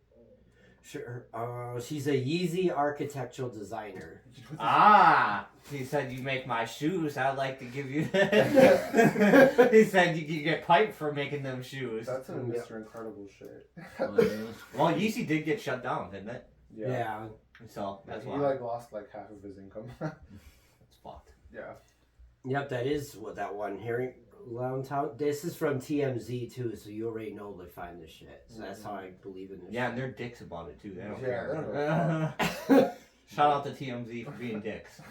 She's a Yeezy architectural designer. Ah! He said, you make my shoes, I'd like to give you... He said, you get piped for making them shoes. That's some Mr. Incredible shit. Well, Yeezy did get shut down, didn't it? Yeah. So, that's he why. lost half of his income. It's fucked. Yeah. Yep, that is what that one. Herring Town. This is from TMZ too, so you already know they find this shit. So that's how I believe in this. Yeah, and they're dicks about it too. They don't Yeah, care. Shout out to TMZ for being dicks.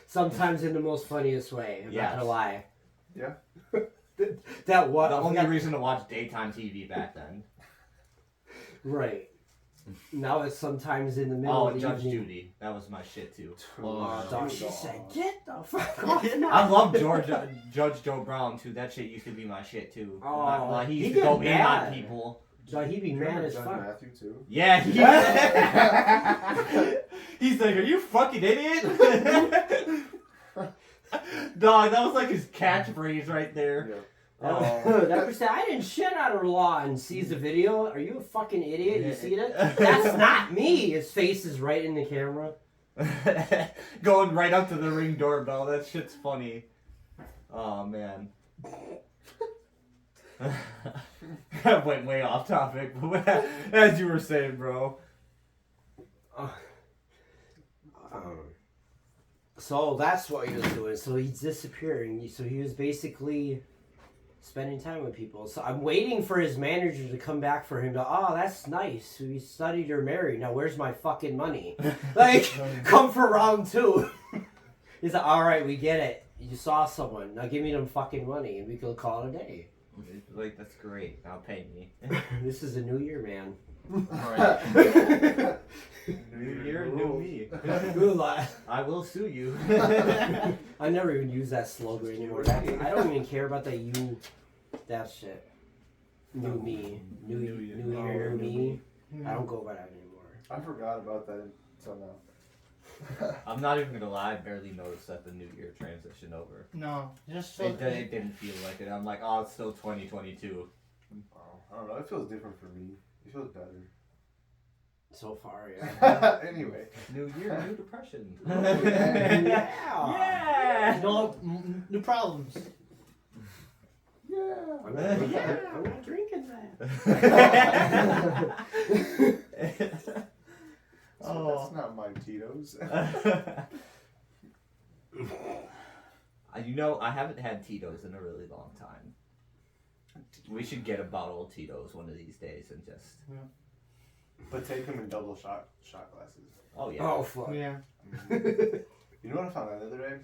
Sometimes in the most funniest way. I'm not Yes. gonna lie. Yeah. That what? The only reason to watch daytime TV back then. Right. Now it's sometimes in the middle Oh, of the Judge evening. Judy. That was my shit too. Dog, she said, "Get the fuck off!" I love Judge Joe Brown too. That shit used to be my shit too. Oh, Like, he he used to get go in on mad. people. Dog, he'd be mad as John fuck. Matthew too. Yeah, he's like, "Are you fucking idiot?" Dog, that was like his catchphrase right there. Yeah. That person, I didn't shit out of law and sees the video. Are you a fucking idiot? You see that? That's not me. His face is right in the camera. Going right up to the Ring doorbell. That shit's funny. Oh man. Went way off topic, but as you were saying, bro. So that's what he was doing. So he's disappearing. So he was basically spending time with people. So I'm waiting for his manager to come back for him to, oh, that's nice. We studied or married. Now where's my fucking money? Like, come for round 2. He's like, all right, we get it. You saw someone. Now give me them fucking money and we can call it a day. Like, that's great. Now pay me. This is a new year, man. Alright. New year, new me. Good luck. I will sue you. I never even use that slogan anymore. I don't even care about that you. That shit. New me. New year, new me. I don't go by that anymore. I forgot about that until now. I'm not even gonna lie, I barely noticed that the new year transitioned over. No, just It didn't feel like it. I'm like, oh, it's still 2022. Oh, I don't know. It feels different for me. It feels better. So far, yeah. Anyway. New year, new depression. Yeah. Yeah. no new problems. Yeah. I'm not drinking that. That's not my Tito's. You know, I haven't had Tito's in a really long time. We should get a bottle of Tito's one of these days and just. But take them in double shot glasses. Oh yeah. Oh, fuck. Yeah. You know what I found out the other day?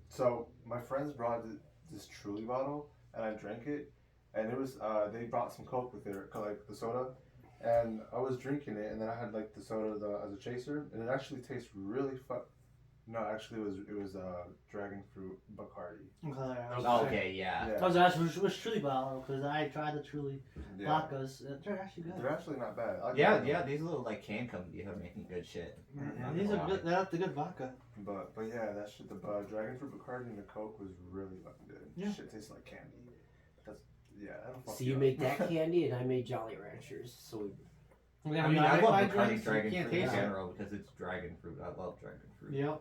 So my friends brought this Truly bottle, and I drank it, and it was they brought some Coke with it, like the soda, and I was drinking it, and then I had like the soda as a chaser, and it actually tastes really No, actually it was dragon fruit Bacardi. Okay, yeah. I was asking which Truly bottle because I tried the Truly Yeah. vodkas. They're actually good. They're actually not bad. I like Yeah, them. yeah, these little like can companies are making good shit. And these are good. They're the good vodka. But yeah, that shit, the dragon fruit Bacardi and the Coke was really fucking good. Yeah. Shit tastes like candy. That'll fuck So you up. make that candy, and I made Jolly Ranchers. So I mean, I love my Bacardi drinks, you dragon can't fruit in taste it. general because it's dragon fruit. I love dragon fruit. Yep.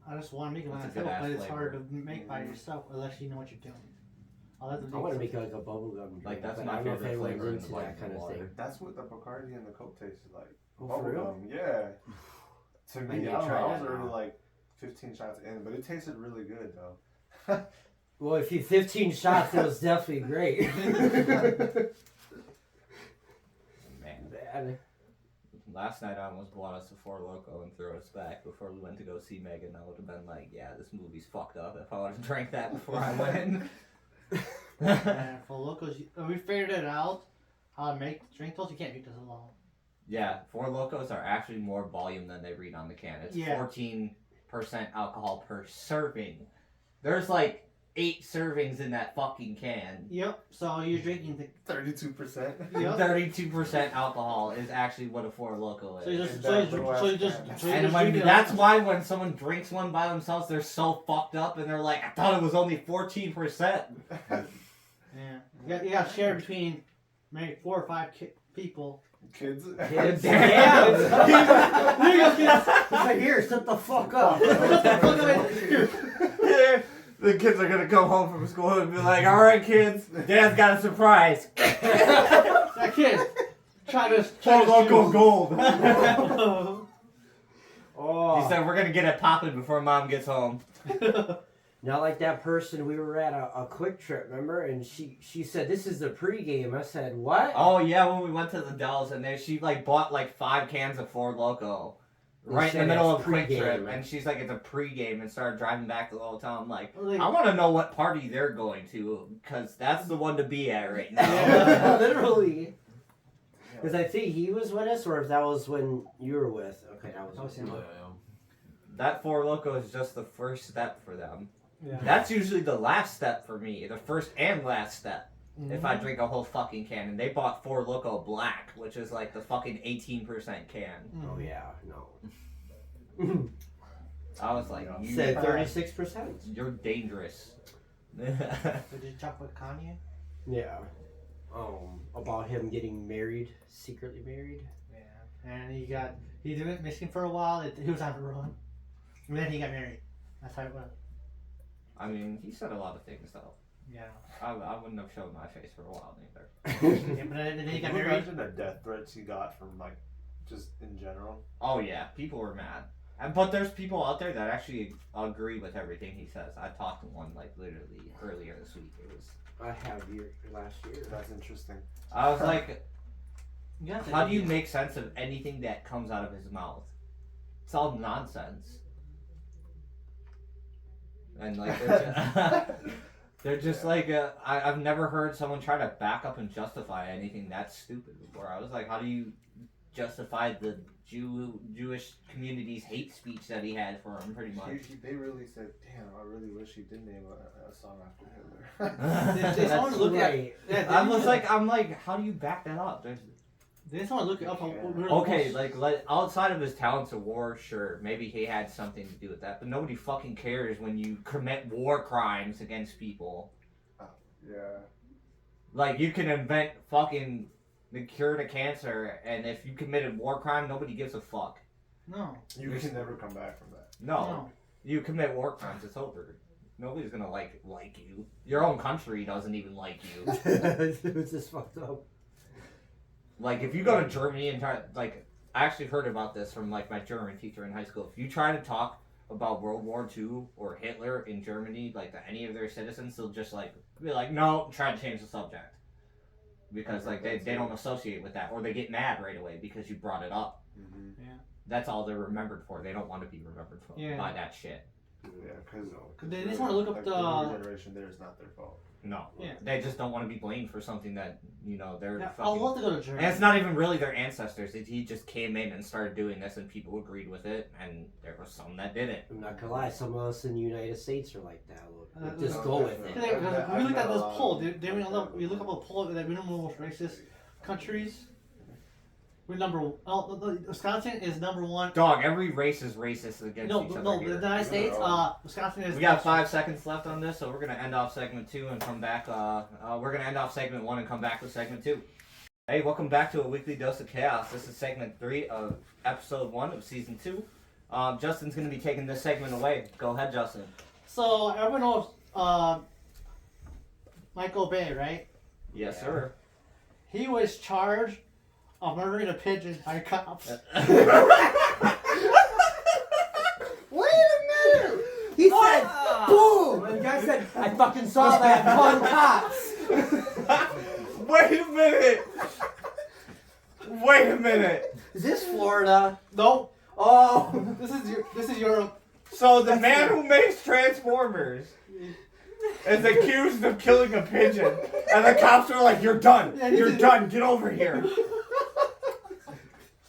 I just want to make it That's a myself, good-ass but it's hard flavor. to make by yourself unless you know what you're doing. I'll have to I want to make like a bubble gum drink. Like, that's but my I don't know if favorite anyone's flavor in into like that kind of water. thing. That's what the Bacardi and the Coke tasted like. Oh, for real? Bubblegum, yeah. To I me, need I to don't know, try I that was already now. like 15 shots in, but it tasted really good though. Well, if you 15 shots, it was definitely great. Man. Last night I almost bought us a Four Loko and threw us back before we went to go see Megan. I would have been like, yeah, this movie's fucked up if I would have drank that before I went. And for locals, we figured it out how to drink those. You can't drink those alone. Yeah, Four Lokos are actually more volume than they read on the can. It's Yeah. 14% alcohol per serving. There's like 8 servings in that fucking can. Yep. So you're drinking the 32%. Yep. 32% alcohol is actually what a Four Loko is. So you just And so you that just little so you ass just can. so you And just when, drink it that's all. why when someone drinks one by themselves, they're so fucked up and they're like, I thought it was only 14%. Yeah. You got to share between maybe 4 or 5 people. Kids. Kids. Damn. He's like, here, shut the fuck up. The kids are gonna come home from school and be like, alright kids, Dad's got a surprise. That kid. Try to Four Loko Gold. Oh. He said, we're gonna get it popping before Mom gets home. Not like that person, we were at a Quick Trip, remember? And she said, this is the pregame. I said, what? Oh yeah, when we went to the Dells and she like bought like 5 cans of Four Loko. Right in the said middle it's of Quick pregame. Trip, and she's like, it's a pregame, and started driving back to the hotel. I'm like, Like- I want to know what party they're going to, because that's the one to be at right now. Yeah, literally. Because I think he was with us, or if that was when you were with. Okay, that was him. That Four Loko is just the first step for them. Yeah. That's usually the last step for me, the first and last step. If I drink a whole fucking can, and they bought Four Loko Black, which is like the fucking 18% can. Oh, yeah, no. I was like, you, Said 36%. you're dangerous. Did you talk with Kanye? Yeah. About him getting married, secretly married. Yeah. And he went missing for a while. He was on the run. And then he got married. That's how it went. I mean, he said a lot of things though. Yeah. I wouldn't have shown my face for a while either. Yeah, but then he got Can you married. imagine the death threats he got from like just in general? Oh yeah, people were mad. But there's people out there that actually agree with everything he says. I talked to one like literally earlier this week. It was. I have last year. That's interesting. I was like, Yeah, how do you make sense of anything that comes out of his mouth? It's all nonsense. And like, they're just like, I've never heard someone try to back up and justify anything that stupid before. I was like, how do you justify the Jewish community's hate speech that he had for him, pretty much? They really said, "Damn, I really wish he did name a song after Hitler." They someone look at. Right. Yeah, I'm like, how do you back that up? They just want to look it up. Okay, like outside of his talents of war, sure, maybe he had something to do with that, but nobody fucking cares when you commit war crimes against people. Yeah. Like, you can invent fucking the cure to cancer, and if you committed war crime, nobody gives a fuck. No. You can never come back from that. No, you commit war crimes, it's over. Nobody's gonna like you. Your own country doesn't even like you. It was just fucked up. Like, if you go to Germany and try, like, I actually heard about this from, like, my German teacher in high school. If you try to talk about World War II or Hitler in Germany, like, to any of their citizens, they'll just, like, be like, no, try to change the subject. Because, like, they don't associate with that. Or they get mad right away because you brought it up. Mm-hmm. That's all they're remembered for. They don't want to be remembered for, by that shit. Yeah, because They just wanna look up the the- new generation. There is not their fault. No. Yeah. They just don't want to be blamed for something that, you know, they're Yeah, I'd fucking... love to go to Germany. And it's not even really their ancestors. He just came in and started doing this, and people agreed with it, and there were some that didn't. I'm not gonna lie, some of us in the United States are like that. Look, just no, go with definitely. it. Because we look at this poll. We look up a poll that we know most racist countries. We're Wisconsin is number 1. Dog, every race is racist against each other No, the here. United States. Wisconsin is. We got 5 seconds left on this, so we're gonna end off segment 2 and come back. We're gonna end off segment 1 and come back with segment 2. Hey, welcome back to a weekly dose of chaos. This is segment 3 of episode 1 of season 2. Justin's gonna be taking this segment away. Go ahead, Justin. So everyone knows Michael Bay, right? Yes, Yeah. sir. He was charged of murdering a pigeon by cops. Wait a minute! He said, boom! And the guy I said, I fucking saw that on cops. Wait a minute. Wait a minute. Is this Florida? Nope. Oh. This is Europe. So the man who makes Transformers is accused of killing a pigeon, and the cops are like, "You're done. Yeah, You're done. Get over here."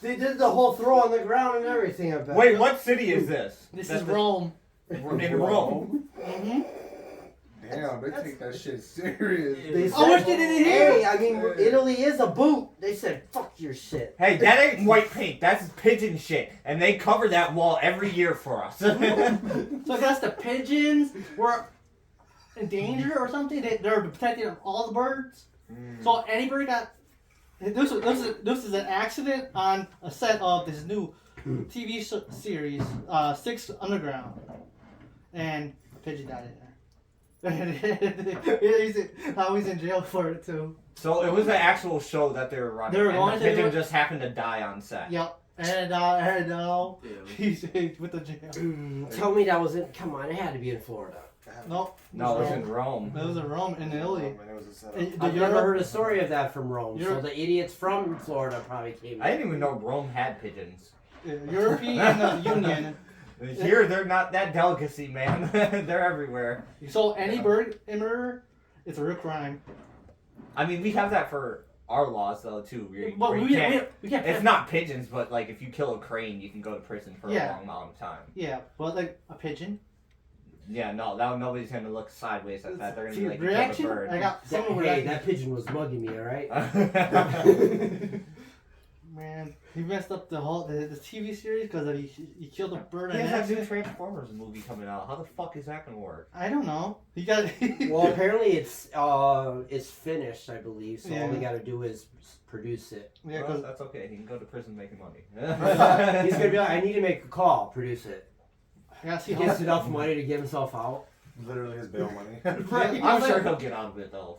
They did the whole throw on the ground and everything. I bet. Wait, what city is this? This is Rome. In Rome. Mm-hmm. Damn, they take that shit serious. They said, I wish they didn't hear. Hey, I mean, Italy is a boot. They said, fuck your shit. Hey, that ain't white paint. That's pigeon shit, and they cover that wall every year for us. So I guess the pigeons were in danger or something. They're protecting all the birds. So any bird got. This is an accident on a set of this new TV series, Six Underground, and a pigeon died in there. He's in jail for it too. So it was an actual show that they were running, They were and going the to pigeon do it- just happened to die on set. Yep. And he's with the jail. Tell me that was in. Come on, it had to be in Florida. Nope. No, it was in Rome. That was in Rome in Italy. It was a setup. And I've never heard a story of that from Rome. So Europe- the idiots from Florida probably came. I didn't even know Rome had pigeons. European Union. Here, they're not that delicacy, man. They're everywhere. So any bird murder, it's a real crime. I mean, we have that for our laws, though, too. But where you we can't, can't. it's not pigeons, but, like, if you kill a crane, you can go to prison for Yeah. a long amount of time. Yeah, but like a pigeon. Yeah, no, nobody's going to look sideways at that. They're going to See, be like, you reaction. killed a bird. I got That, someone hey, reaction. that pigeon was mugging me, alright? Man, he messed up the whole the TV series because he killed a bird. He in has an that new accident. Transformers movie coming out. How the fuck is that going to work? I don't know. He got. Well, apparently it's finished, I believe. So all they Yeah. got to do is produce it. Yeah, Well, because that's okay. He can go to prison making money. He's gonna be like, I need to make a call, produce it. I gotta see He how. gets enough money to get himself out. Literally his bail money. I'm sure he'll get out of it, though.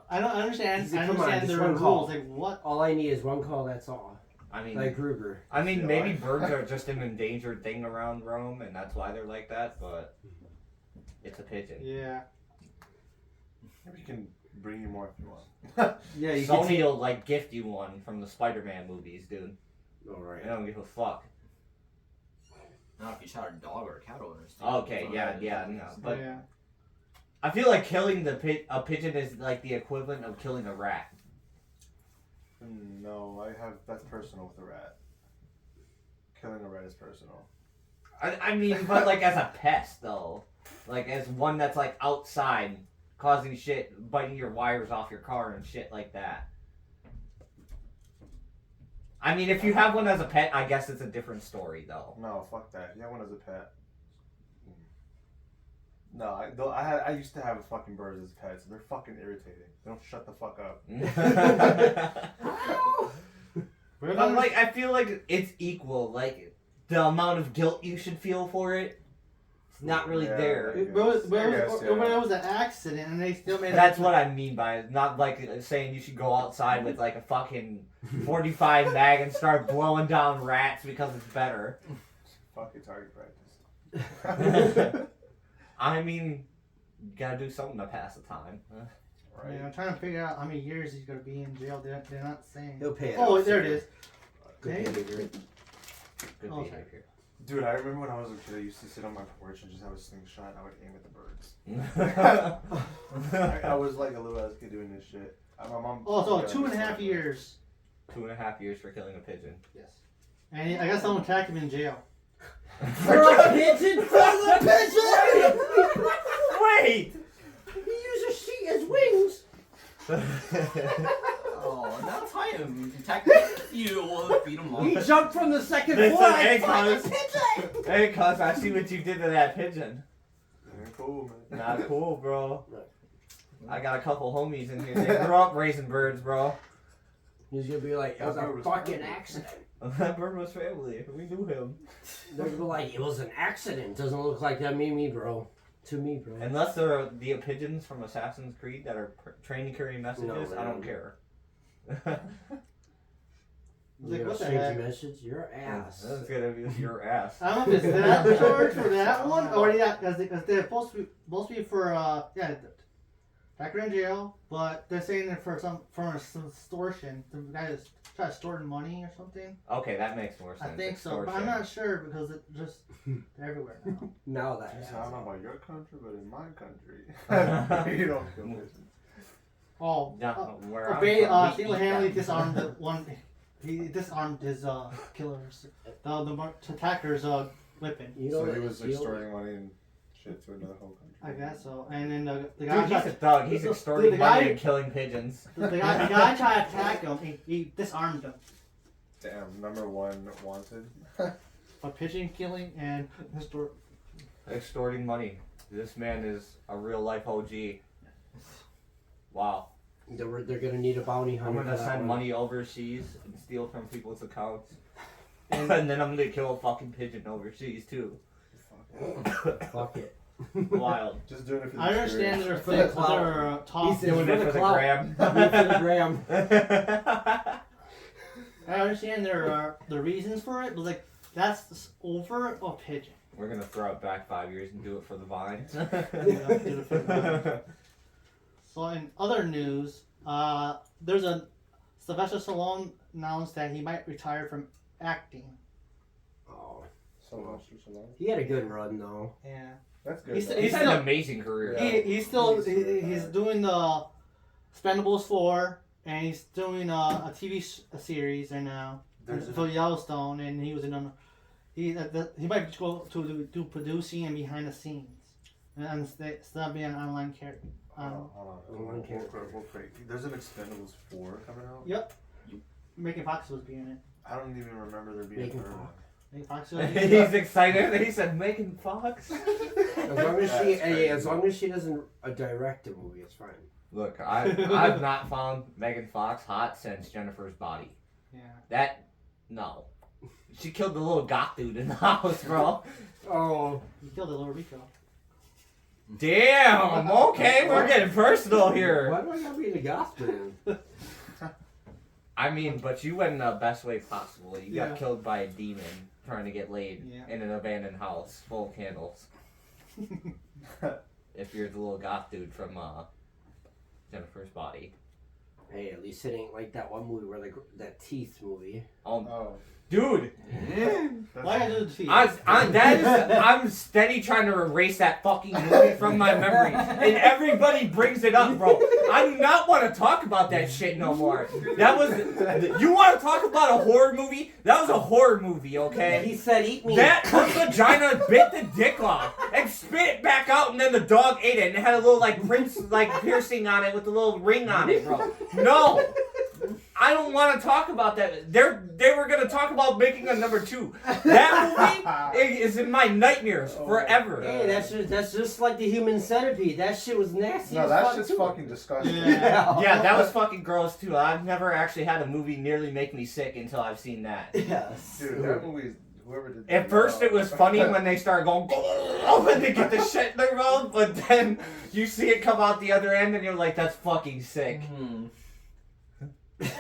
I don't understand. He said, I "Come on, understand just the one rules. call." Like what? All I need is one call. That's all. I mean, Like Gruber. maybe birds are just an endangered thing around Rome, and that's why they're like that. But it's a pigeon. Yeah. We can bring you more if you want. Yeah, you Sony will like gift you one from the Spider-Man movies, dude. All right. They don't give a fuck. Not if you shot a dog or a cat over. Okay, yeah, no. But yeah. I feel like killing a pigeon is like the equivalent of killing a rat. No, that's personal with a rat. Killing a rat is personal. I mean, but like as a pest though, like as one that's like outside, causing shit, biting your wires off your car and shit like that. I mean, if you have one as a pet, I guess it's a different story though. No, fuck that. You have one as a pet. No, I used to have fucking birds as pets. They're fucking irritating. They don't shut the fuck up. But like, I feel like it's equal. Like the amount of guilt you should feel for it, it's not really Yeah, there. I It was, guess, yeah. it was an accident, and they still made. That's what I mean by it. Not like saying you should go outside with like a fucking 45 mag and start blowing down rats because it's better. Fuck your target practice. I mean, you gotta do something to pass the time. Right. Yeah, I'm trying to figure out how many years he's gonna be in jail. They're not saying. He'll pay it. Oh, off. there it is. Good Hey. behavior. Good Okay. behavior. Dude, I remember when I was a kid, I used to sit on my porch and just have a slingshot and I would aim at the birds. I was like a little ass kid doing this shit. My mom. Oh, so yeah, 2.5 years. 2.5 years for killing a pigeon. Yes. And I got someone attacked him in jail. For a pigeon from the pigeon! Wait! He used a sheet as wings! Oh, now tie him. Attack you. Beat him He off. jumped from the second Listen, floor. hey, I found a cuz. pigeon! Hey, cuz, I see what you did to that pigeon. Yeah, cool, man. Not cool, bro. I got a couple homies in here. They grew up raising birds, bro. He's gonna be like, it was a fucking accident. That bird was family. We knew him. They're gonna be like, it was an accident. Doesn't look like that made me, bro. To me, bro. Unless they're the pigeons from Assassin's Creed that are trained to carry messages, No, I don't no. care. Like, You know, what the strange heck? message. Your ass. That's gonna be your ass. I don't know if it's that charge for that one, or yeah, because they're supposed to be for Tucker in jail, but they're saying it for some extortion. The guy is trying to extort money or something. Okay, that makes more sense. I think so, but I'm not sure because it just they're everywhere now. Now that. I don't know about your country, but in my country, you don't kill pigeons. Oh, No, where I'm Obey from, we single-handedly eat them. disarmed the one. He disarmed his killers. The attacker's weapon. You know So he that- was you know- extorting money and shit to another whole country. I guess so. And then the Dude, guy he's tried, a thug. He's the- extorting the money guy- and killing pigeons. the guy tried to attack him. He disarmed him Damn, number one wanted. for pigeon killing and histor. Extorting money. This man is a real life OG. Wow. They're gonna need a bounty I'm hunter. gonna for that send one. money overseas and steal from people's accounts. And then I'm gonna kill a fucking pigeon overseas too. Fuck it. Wild. Just doing it for the I understand experience. For the they're clout. talking. He's Doing it for the clout. gram. Do it for the gram. I understand the reasons for it, but like that's over a pigeon. We're gonna throw it back 5 years and do it for the vines. Do it for the vines. So in other news, there's a Sylvester Stallone announced that he might retire from acting. Oh, Sylvester Stallone. he had a good run though. Yeah. That's good. He's- though. He's he's had still- an amazing career. Yeah. He's still He's- he's doing the Expendables 4, and he's doing a TV series right now There's a- for Yellowstone, and he was in he might go to do producing and behind the scenes, and stop being an online character. Hold on. One character. Real quick. There's an Expendables 4 coming out. Yep. Megan Fox was being it. I don't even remember there being a Megan third one. Fox. Megan Fox was being it. He's excited. He said Megan Fox. As long as she, That's crazy. as long as she doesn't direct a movie, it's fine. Look, I've not found Megan Fox hot since Jennifer's Body. Yeah. That no. She killed the little goth dude in the house, bro. Oh, He killed a little Rico. Damn. Okay, we're getting personal here. why do I gotta be the goth man? I mean, but you went in the best way possible. You Yeah. got killed by a demon trying to get laid Yeah. in an abandoned house full of candles. If you're the little goth dude from Jennifer's Body. Hey, at least it ain't like that one movie where that teeth movie. Oh, Oh. dude. Why I do the feet? I'm steady trying to erase that fucking movie from my memory, and everybody brings it up, bro. I do not want to talk about that shit no more. That was. You want to talk about a horror movie? That was a horror movie, okay? He said, "Eat me." That vagina bit the dick off and spit it back out, and then the dog ate it, and it had a little piercing on it with a little ring on it, bro. No. I don't want to talk about that. They were gonna talk about making a number 2. That movie is in my nightmares forever. Hey, that's just like the Human Centipede. That shit was nasty. No, as that fuck, shit's too. fucking disgusting. Yeah. Yeah, that was fucking gross too. I've never actually had a movie nearly make me sick until I've seen that. Yes. Dude, that movie, whoever did that. At first, it was funny when they started going when they get the shit in their mouth, but then you see it come out the other end, and you're like, "That's fucking sick."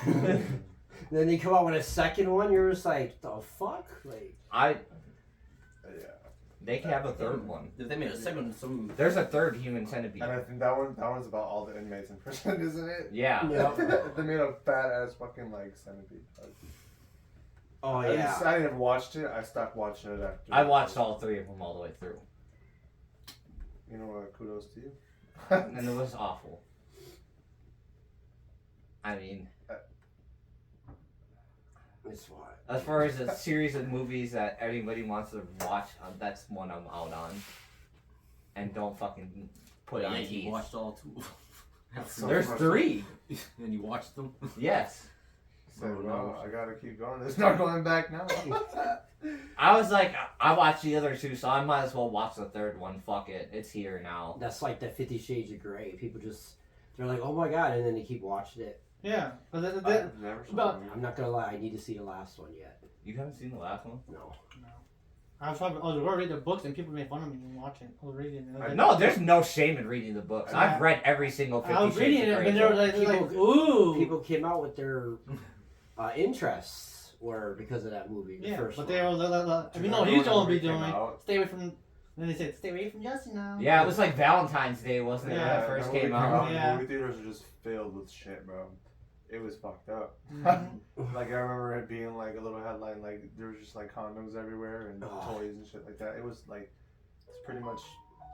Then they come out with a second one. You're just like, the fuck, like. Yeah. They can have a third one. If they made a second, some There's a third Human Centipede. And I think that one's about all the inmates in prison, isn't it? Yeah. Yeah. They made a fat ass fucking centipede. Oh I yeah. never watched it. I stopped watching it after. I watched all 3 of them all the way through, You know what? Kudos to you. and it was awful. I mean, It's what. as far as a series of movies that everybody wants to watch, that's one I'm out on. And don't fucking put on yeah, you teeth. watched all 2. So There's much- 3. And you watched them. Yes. Said, Oh, well, no. I gotta keep going. There's no going back now. I was like, I watched the other 2, so I might as well watch the third one. Fuck it, it's here now. That's like the 50 Shades of Grey. People they're like, oh my god, and then they keep watching it. Yeah. But I've never saw But- that I'm not gonna lie, I need to see the last one yet. You haven't seen the last one? No. I was reading the books and people made fun of me and watching. I was reading it. No, there's no shame in reading the books. I've read every single 50 I was Shades reading of it Grey and they were book. like, People- ooh. People came out with their interests were because of that movie. The Yeah, first but one. they were. Do You you know, remember he's when going to the be movie came doing. out? Stay away from. Then they said, "Stay away from Jesse now." Yeah, it was like Valentine's Day, wasn't it? When Yeah, it first when came we out. Yeah. The movie theaters were just filled with shit, bro. It was fucked up. Mhm. Like I remember it being like a little headline, like there was just like condoms everywhere and Oh. toys and shit like that. It was like it's pretty much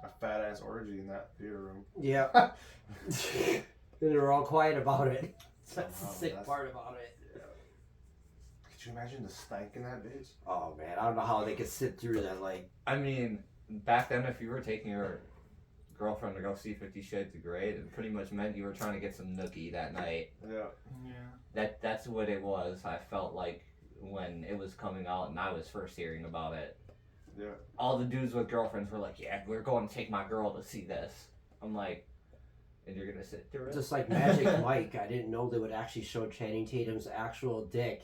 a fat ass orgy in that theater room. Yeah. They were all quiet about it. That's the Oh, sick that's- part about it. Could you imagine the stank in that bitch? Oh man, I don't know how they could sit through that. Like, I mean, back then, if you were taking your girlfriend to go see 50 Shades of Grey, it pretty much meant you were trying to get some nookie that night. Yeah. Yeah. That's what it was. I felt like when it was coming out and I was first hearing about it. Yeah. All the dudes with girlfriends were like, "Yeah, we're going to take my girl to see this." I'm like, "And you're gonna sit through it?" just like Magic Mike, I didn't know they would actually show Channing Tatum's actual dick.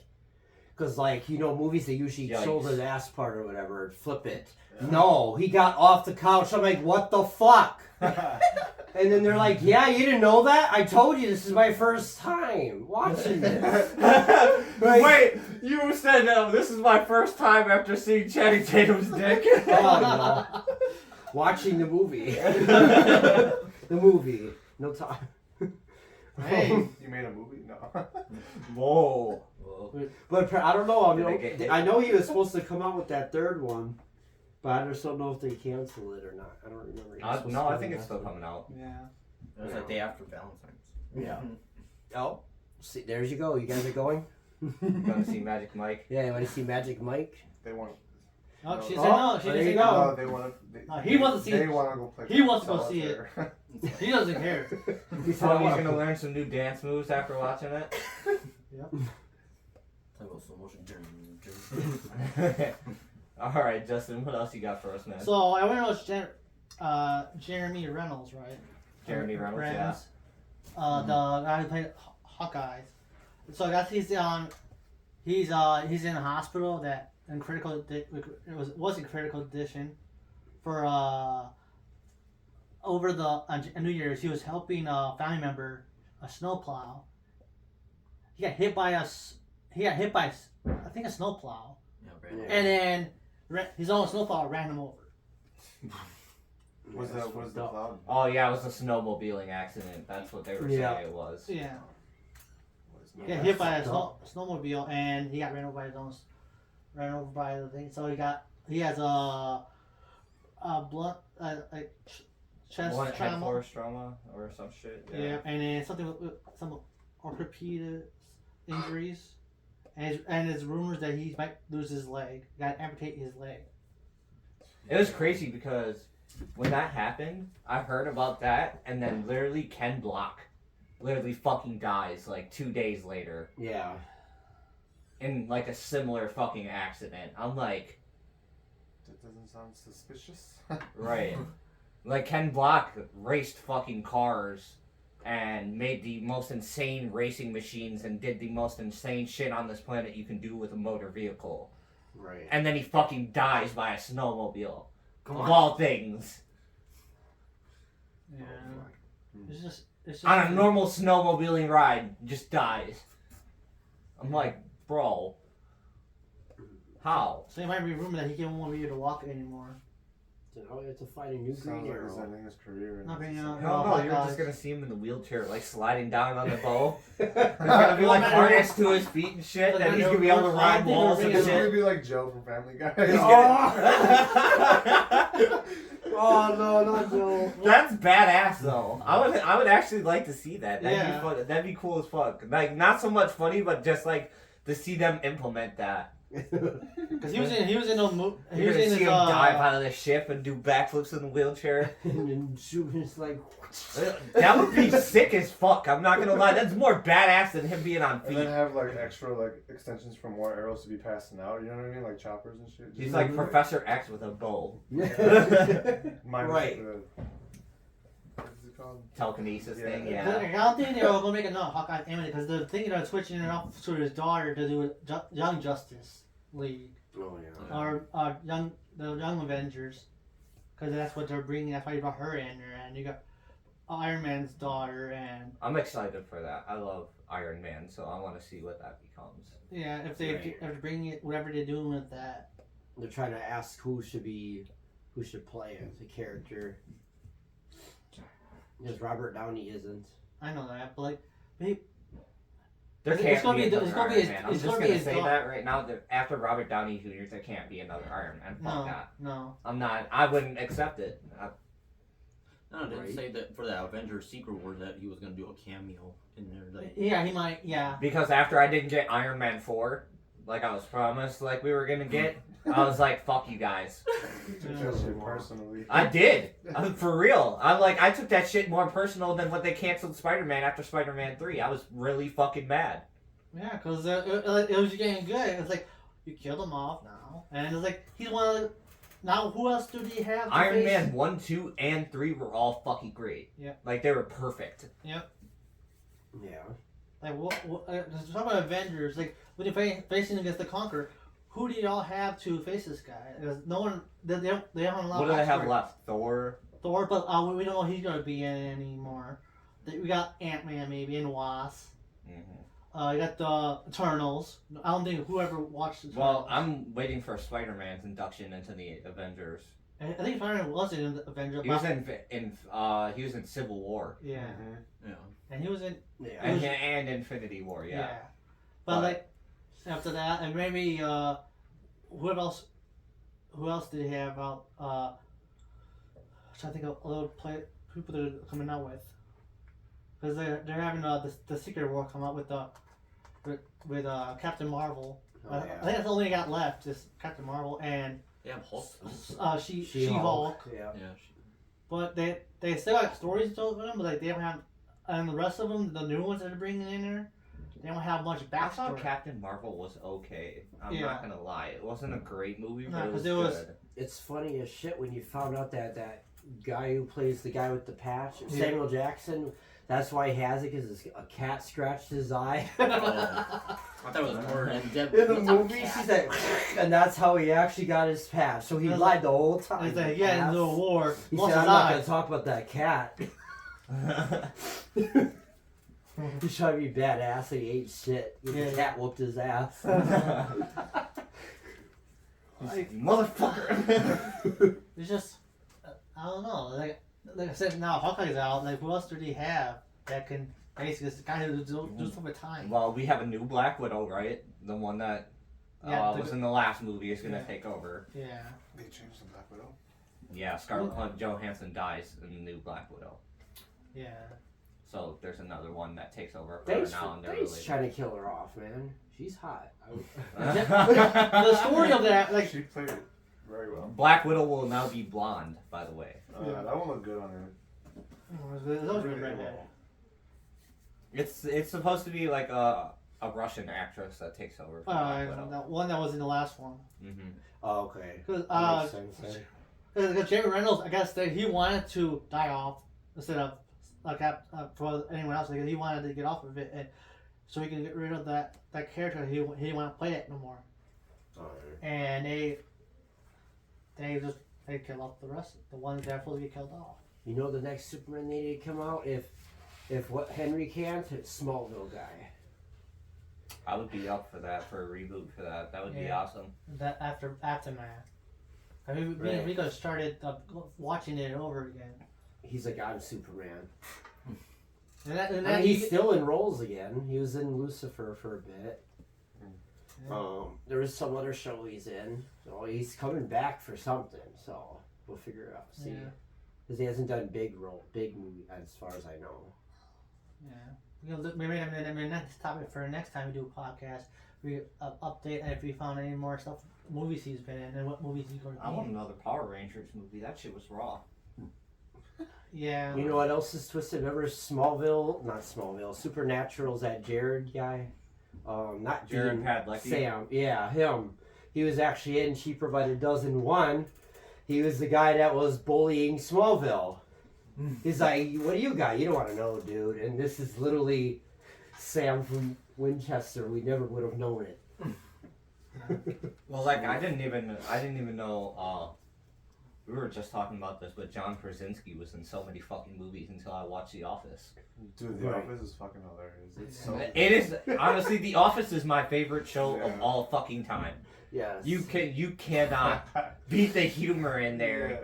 Cause like, you know, movies they usually show Yikes. the ass part or whatever, flip it. Yeah. No, he got off the couch. I'm like, what the fuck? And then they're like, yeah, you didn't know that? I told you this is my first time watching this. Like- Wait, you said this is my first time after seeing Channing Tatum's dick. Oh, no. Watching the movie. The movie. No time. Hey. You made a movie? No. Whoa. But I don't know. Did they get hit? I know he was supposed to come out with that third one, but I just don't know if they canceled it or not. I don't remember. He was supposed No, to I come think out. it's still coming out. Yeah. It was like day after Valentine's. Yeah. Oh, see, there you go. You guys are going? Gonna see Magic Mike. Yeah, you want to see Magic Mike? They want. Oh, No. she said Oh, no. She there didn't you say go. no. No, they want to. No, he wants to see They it. want to go play. He wants to go see it. solitaire. He doesn't care. He said, Oh, I he's wanna gonna learn some new dance moves after watching it. Talk about slow motion. All right, Justin, what else you got for us, man? So I want to know Jeremy Reynolds, right? Jeremy Reynolds, yeah. The guy who played Hawkeye. So I guess he's in a hospital that in critical it was in critical condition for over the on New Year's he was helping a family member a snowplow. He got hit by I think a snowplow, Yeah, Yeah. and then his own snowplow ran him over. Was That's the fucked cloud? up. Oh yeah, it was a snowmobiling accident. That's what they were Yeah. saying it was. Yeah, Was he not- got hit by a fucked up. snowmobile, and he got ran over by his own ran over by the thing. So he has a blunt like chest One head trauma. force trauma or some shit. Yeah, and then something with some orthopedic injuries, and it's rumors that he might lose his leg. Got to amputate his leg. It was crazy because when that happened, I heard about that, and then literally Ken Block literally fucking dies like 2 days later Yeah. in like a similar fucking accident. I'm like, That doesn't sound suspicious. right. Like Ken Block raced fucking cars and made the most insane racing machines and did the most insane shit on this planet you can do with a motor vehicle. Right. And then he fucking dies by a snowmobile. Come Of on. all things. Yeah, Hmm. it's just On a normal snowmobiling ride, just dies. I'm like, bro. How? So it might be rumored that he won't be able to walk anymore. So now we have to fight a new Green Sounds like Arrow. he's ending his career. in Not this Green society. Arrow. Hell no, you're Hawkeye. just gonna see him in the wheelchair, like sliding down on the bow. There's gonna be like harness to his feet and shit, and he's gonna be able to ride walls and He's gonna shit. be like Joe from Family Guy. Oh no, not Joe. That's badass though. I would actually like to see that. That'd Yeah. be fun. That'd be cool as fuck. Like not so much funny, but just like to see them implement that. Because he was in a movie. He You're was gonna in see his him dive out of the ship and do backflips in the wheelchair. And then Superman's like, That would be sick as fuck. I'm not gonna lie. That's more badass than him being on And then feet. have like extra like extensions for more arrows to be passing out. You know what I mean? Like choppers and shit. He's like Professor X with a bow. Minus Right. the- what is it called? Telekinesis thing, Yeah. I yeah. don't think they're gonna make another Hawkeye animated because they're thinking of switching it off to his daughter to do Young Justice League oh yeah. or the Young Avengers, because that's what they're bringing. That's why you brought her in there, and you got Iron Man's daughter and I'm excited for that. I love Iron Man, so I want to see what that becomes. Yeah, if they Right. are bringing it, whatever they're doing with that. They're trying to ask who should play the character. Because Robert Downey isn't. I know that, but like, maybe, There It's can't gonna be be- another it's gonna be Iron his- Man. I'm it's just gonna be gonna his say daughter. that right now. That after Robert Downey Jr., there can't be another Iron Man. Fuck no, that. no. I'm not. I wouldn't accept it. No, I didn't Right. say that for the Avengers Secret War that he was gonna do a cameo in there. Like, Yeah, he might. Yeah, Because after I didn't get Iron Man 4, like I was promised, like we were gonna get, I was like, "Fuck you guys." You took that shit personally. I did. For real. I took that shit more personal than when they canceled Spider-Man after Spider-Man 3. I was really fucking mad. yeah, because it was getting good. It was like you killed him off now, and it's like he's one of the. Now, who else do they have? to Iron face? Man 1, 2, and 3 were all fucking great. Yeah. Like they were perfect. Yeah. Like talk about Avengers. Like when you're facing against the Conqueror, who do y'all have to face this guy? Because no one, they don't have a lot. What do of they have backstory. left? Thor. Thor, but we don't know who he's gonna be in anymore. We got Ant-Man maybe and Wasp. Mm-hmm. You got the Eternals. I don't think whoever watched the Well, Eternals. I'm waiting for Spider-Man's induction into the Avengers. I think Spider-Man was in the Avengers. He was he was in Civil War Yeah, yeah. and he was in Yeah. and Infinity War. Yeah. But But- like after that, and maybe who else? Who else did he have out? I'm trying to think of other people they're coming out with, because they're having the Secret War come out with with Captain Marvel. Oh, I think that's the only got left is Captain Marvel and They have Hulk. She-Hulk. Yeah. Yeah. But they still got stories to them, but like they don't have, and the rest of them, the new ones that they're bringing in there, they don't have much I thought backstory. Captain Marvel was okay. I'm Yeah. not gonna lie, it wasn't a great movie, No, but it 'cause was it was- good. It's funny as shit when you found out that guy who plays the guy with the patch, Yeah. Samuel Jackson, that's why he has it because a cat scratched his eye. Oh. I thought it was more in depth. In the movie, she's like, and that's how he actually got his patch. So he That's lied the whole time. It's like, yeah, in the war, He lost said, his I'm not eye. going to talk about that cat. He's trying to be badass and he ate shit. Yeah. The cat whooped his ass. Motherfucker! It's just, I don't know. Like I said, now Hawkeye's out. Like, who else do they have that can basically this guy who do stuff with time? Well, we have a new Black Widow, right? The one that Yeah, was in the last movie is gonna Yeah. take over. Yeah. They changed the Black Widow. Yeah, Scarlett Johansson dies in the new Black Widow. Yeah. So there's another one that takes over for her Thanks, now, and they're thanks related. trying to kill her off, man. She's hot. The story of that, like, She played it very well. Black Widow will now be blonde, by the way. Yeah. That one looked good on her. there's always been Really redhead. well. It's supposed to be like a Russian actress that takes over for Black Widow. That one that was in the last one. Mm-hmm. Oh, okay. Because That makes sense. then. Because Jerry Reynolds, I guess that he wanted to die off instead of like for anyone else. Like, he wanted to get off of it, and so he can get rid of that character. He didn't want to play it no more, Alright. and they kill off the rest, the ones that are supposed to get killed off. You know the next Superman they need to come out if what Henry can't, it's Smallville guy. I would be up for that, for a reboot for that. That would be Yeah. awesome. That aftermath. I mean, Right. we could have started watching it over again, He's like, I'm Superman. and I that mean, he's still in roles again. He was in Lucifer for a bit. Yeah. There was some other show he's in. So he's coming back for something. So we'll figure it out. See, Yeah. because he hasn't done big movie as far as I know. Yeah. Maybe next topic for next time we do a podcast, we update if we found any more stuff, movies he's been in, and what movies he's going to be I want in. another Power Rangers movie. That shit was raw. Yeah. You know what else is twisted? Remember not Smallville, Supernatural's that Jared guy? Not Jared Dean, Padalecki. Sam. Yeah, him. He was actually in She Provided Dozen One. He was the guy that was bullying Smallville. He's like, what do you got? You don't want to know, dude. And this is literally Sam from Winchester. We never would have known it. Well, like I didn't even know We were just talking about this, but John Krasinski was in so many fucking movies until I watched The Office. Dude, The Right. Office is fucking hilarious. It's so. It is honestly, The Office is my favorite show of Yeah. all fucking time. Yes. You cannot beat the humor in there.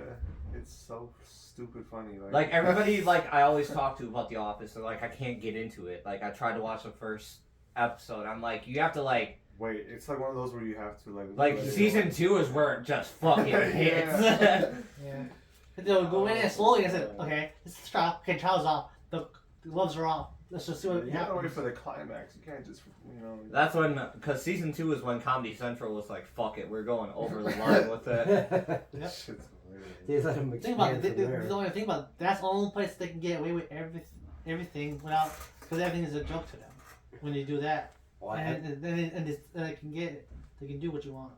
Yeah, it's so stupid funny. Like everybody, like I always talk to about The Office, and like I can't get into it. Like I tried to watch the first episode. I'm like, you have to like Wait, it's like one of those where you have to like. Like let it season go. 2 is where it just fucking hits. Yeah. They'll go in and slowly and say, okay, this is trial. Okay, trial's off. The gloves are off. Let's just see what You gotta happens. wait for the climax. You can't just, you know. That's when, because season 2 is when Comedy Central was like, fuck it, we're going over the line with it. Yep. Shit's hilarious. They let him Think about expand it. from there. The only thing about it, that's the only place they can get away with everything without, because everything is a joke to them when they do that. Well, And they can get it. They can do what you want.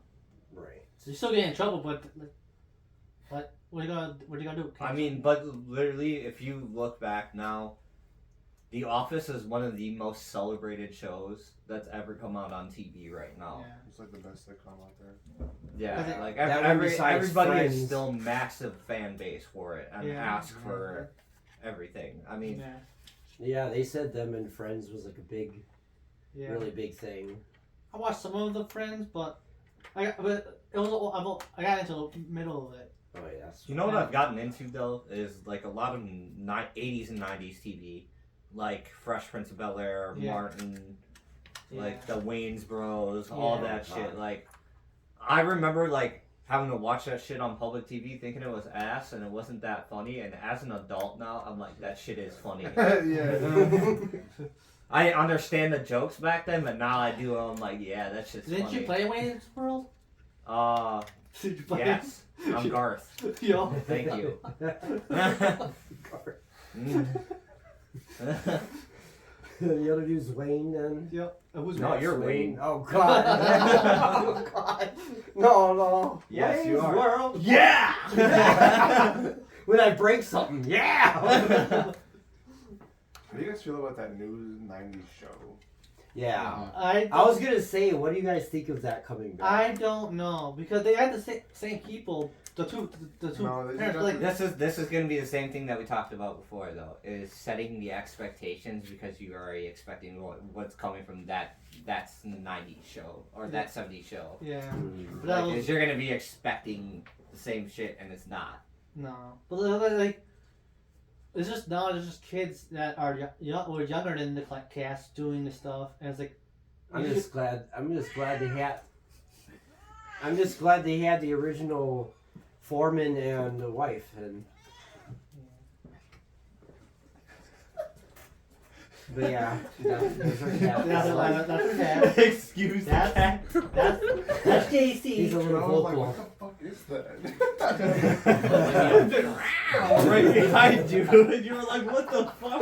right. So you still get in trouble, but what are you gonna do? I mean, but literally, if you look back now, The Office is one of the most celebrated shows that's ever come out on TV right now. Yeah. It's like the best sitcom out there. Yeah, Okay. like That one besides everybody Friends. is still massive fan base for it and Yeah. ask for everything. I mean, Yeah. Yeah, they said them and Friends was like a big, Yeah. really big thing. I watched some of the Friends, but I got into the middle of it. Oh yeah. you know what I've gotten into though is like a lot of 80s and 90s TV, like Fresh Prince of Bel Air, Yeah. Martin, Yeah. like the Wayans Bros, all Yeah. that shit. Like, I remember like having to watch that shit on public TV, thinking it was ass, and it wasn't that funny. And as an adult now, I'm like, that shit is funny. Yeah. I understand the jokes back then, but now I do. I'm like, yeah, that shit's Didn't funny. you play Wayne's World? Did you play? Yes, I'm Garth. Yo. Thank you. The other dude's Wayne then. Yep. Who's No, Wayne? you're Wayne. Oh god. Oh god. No. Yes, you Wayne's are. World. Yeah. When I break something, yeah. How do you guys feel about that new '90s show? Yeah. I I was gonna say, what do you guys think of that coming back? I don't know because they had the same people. The two No, they parents, just- like This is gonna be the same thing that we talked about before, though. Is setting the expectations because you're already expecting what's coming from that's the '90s show or that '70s show. yeah. Mm. But that Like, was, is you're gonna be expecting the same shit and it's not. no, but like it's just now it's just kids that are or younger than the cast doing the stuff, and it's like I'm just glad they had the original foreman and the wife and. But yeah, that's her cat. that's her dad. Excuse That's that's JC. He's a And little I was like, vocal. what the fuck is that? right behind you, and you were like, "What the fuck?"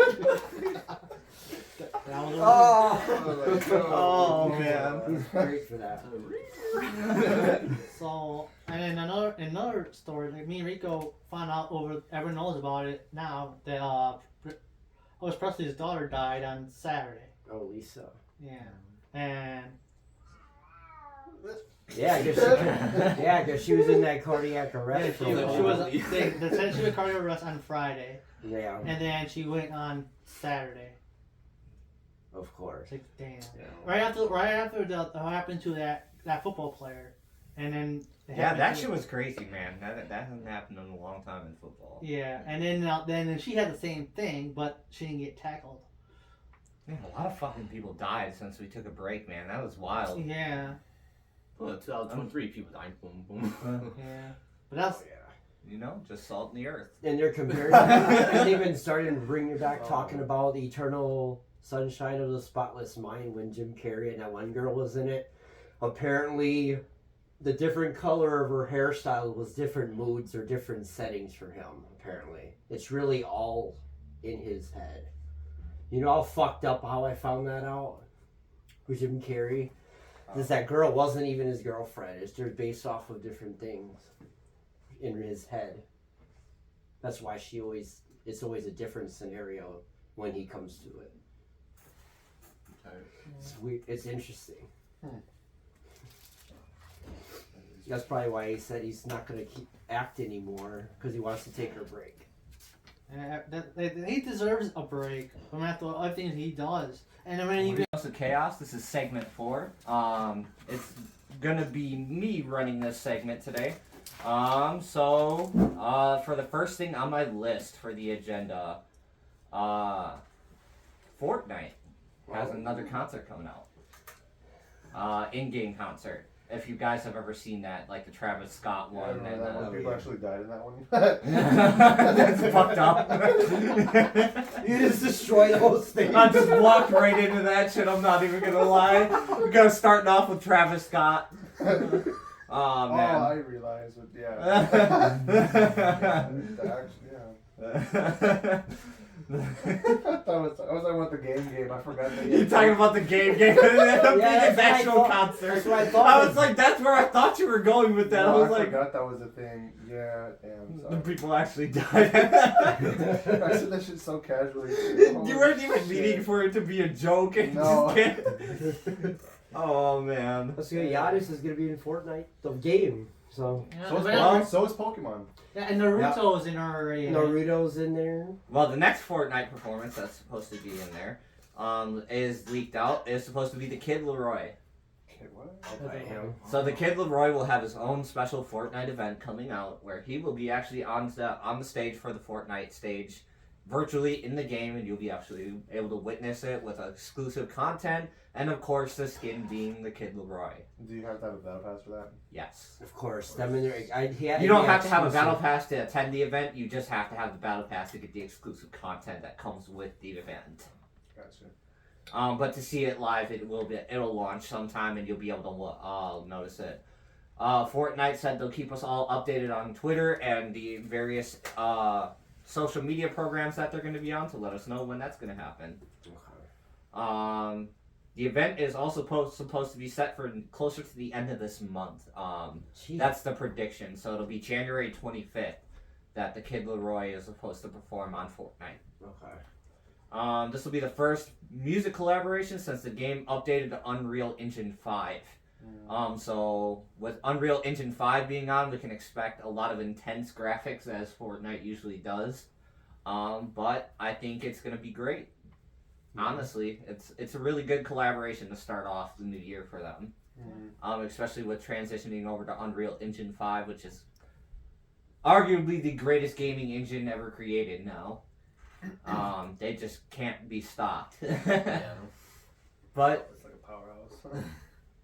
That was Oh, man. He's great for that. So, and then another story, like me and Rico found out everyone knows about it now that Elvis Presley's daughter died on Saturday. Oh, Lisa. Yeah, and Yeah, I guess she was in that cardiac arrest. she for a was while. they said she was cardiac arrest on Friday, Yeah, and then she went on Saturday. of course. It's like damn. Yeah. Right after what happened to that football player, and then it Yeah, happened that to- shit was crazy, man. That hasn't happened in a long time in football. Yeah, and then she had the same thing, but she didn't get tackled. Man, a lot of fucking people died since we took a break, man. That was wild. Yeah, Well, 2023 people dying. Boom, boom. yeah, but that's You know, just salt in the earth. And they're comparing, and they've been starting to bring it back, talking about the Eternal Sunshine of the Spotless Mind when Jim Carrey and that one girl was in it. Apparently, the different color of her hairstyle was different moods or different settings for him. Apparently, it's really all in his head. You know how fucked up how I found that out with Jim Carrey? Is that girl wasn't even his girlfriend. It's just based off of different things in his head. That's why it's always a different scenario when he comes to it. It's weird. It's interesting. That is That's probably why he said he's not going to act anymore because he wants to take a break. He deserves a break from after everything he does. And I mean, even House of Chaos. This is segment 4. It's gonna be me running this segment today. For the first thing on my list for the agenda, Fortnite has another concert coming out. In-game concert. If you guys have ever seen that, like the Travis Scott Yeah, I one. remember that one. People yeah. actually died in that one. That's fucked up. You just destroyed the whole stage. I just walked right into that shit. I'm not even gonna lie. We're gonna start off with Travis Scott. Oh Oh, man. I realized it. Yeah. Yeah. I was talking about the game. I forgot that. You're talking about the game. It ended up being that's his what I actual thought. concert. That's what I thought. I was like, that's where I thought you were going with that. No, I was I like, forgot that was a thing. Yeah, damn. the Sorry. people actually died. I said that shit so casually. You weren't even Shit. meaning for it to be a joke. And No. just can't. Oh man. Let's see, Giannis is going to be in Fortnite, the game. So, So is Pokemon. and Naruto's in our already. Naruto's in there. Well, the next Fortnite performance that's supposed to be in there, is leaked out. Is supposed to be the Kid Leroy. Okay, what? So the Kid Leroy will have his own special Fortnite event coming out, where he will be actually on the stage for the Fortnite stage, virtually in the game, and you'll be actually able to witness it with exclusive content, and of course the skin being the Kid Leroy. Do you have to have a battle pass for that? Yes. Of course. Them in there. You don't have to have a battle pass to attend the event. You just have to have the battle pass to get the exclusive content that comes with the event. Gotcha. But to see it live, it'll launch sometime, and you'll be able to notice it. Fortnite said they'll keep us all updated on Twitter and the various social media programs that they're going to be on to let us know when that's going to happen. The event is also supposed to be set for closer to the end of this month. That's the prediction. So it'll be January 25th that the Kid Leroy is supposed to perform on Fortnite. Okay. This will be the first music collaboration since the game updated to Unreal Engine 5. So with Unreal Engine 5 being on, we can expect a lot of intense graphics as Fortnite usually does. But I think it's going to be great. Honestly, it's a really good collaboration to start off the new year for them. Especially with transitioning over to Unreal Engine 5, which is arguably the greatest gaming engine ever created now. They just can't be stopped. But It's like a powerhouse.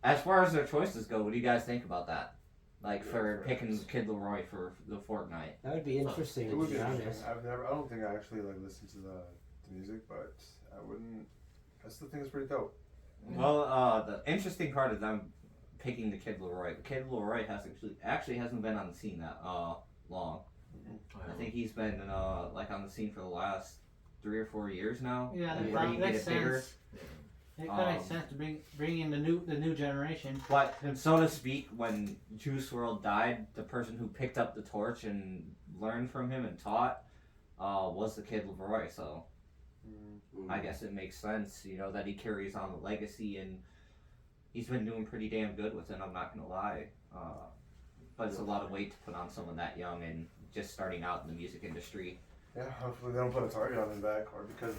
as far as their choices go, what do you guys think about that? Like for picking Kid Leroy for the Fortnite. That would be interesting, It to would be be interesting. honest. I don't think I actually listened to the music, but I wouldn't. I still think it's pretty dope. Well, the interesting part of them picking the Kid Leroy actually hasn't been on the scene that long. I think he's been on the scene for the last 3 or 4 years now. Yeah, Before he that makes get bigger. sense. It kind of makes sense to bring in the new generation. But so to speak, when Juice WRLD died, the person who picked up the torch and learned from him and taught was the Kid Leroy. So I guess it makes sense, that he carries on the legacy, and he's been doing pretty damn good with it. I'm not gonna lie, but it's a lot of weight to put on someone that young and just starting out in the music industry. Yeah, hopefully they don't put a target on his back, or because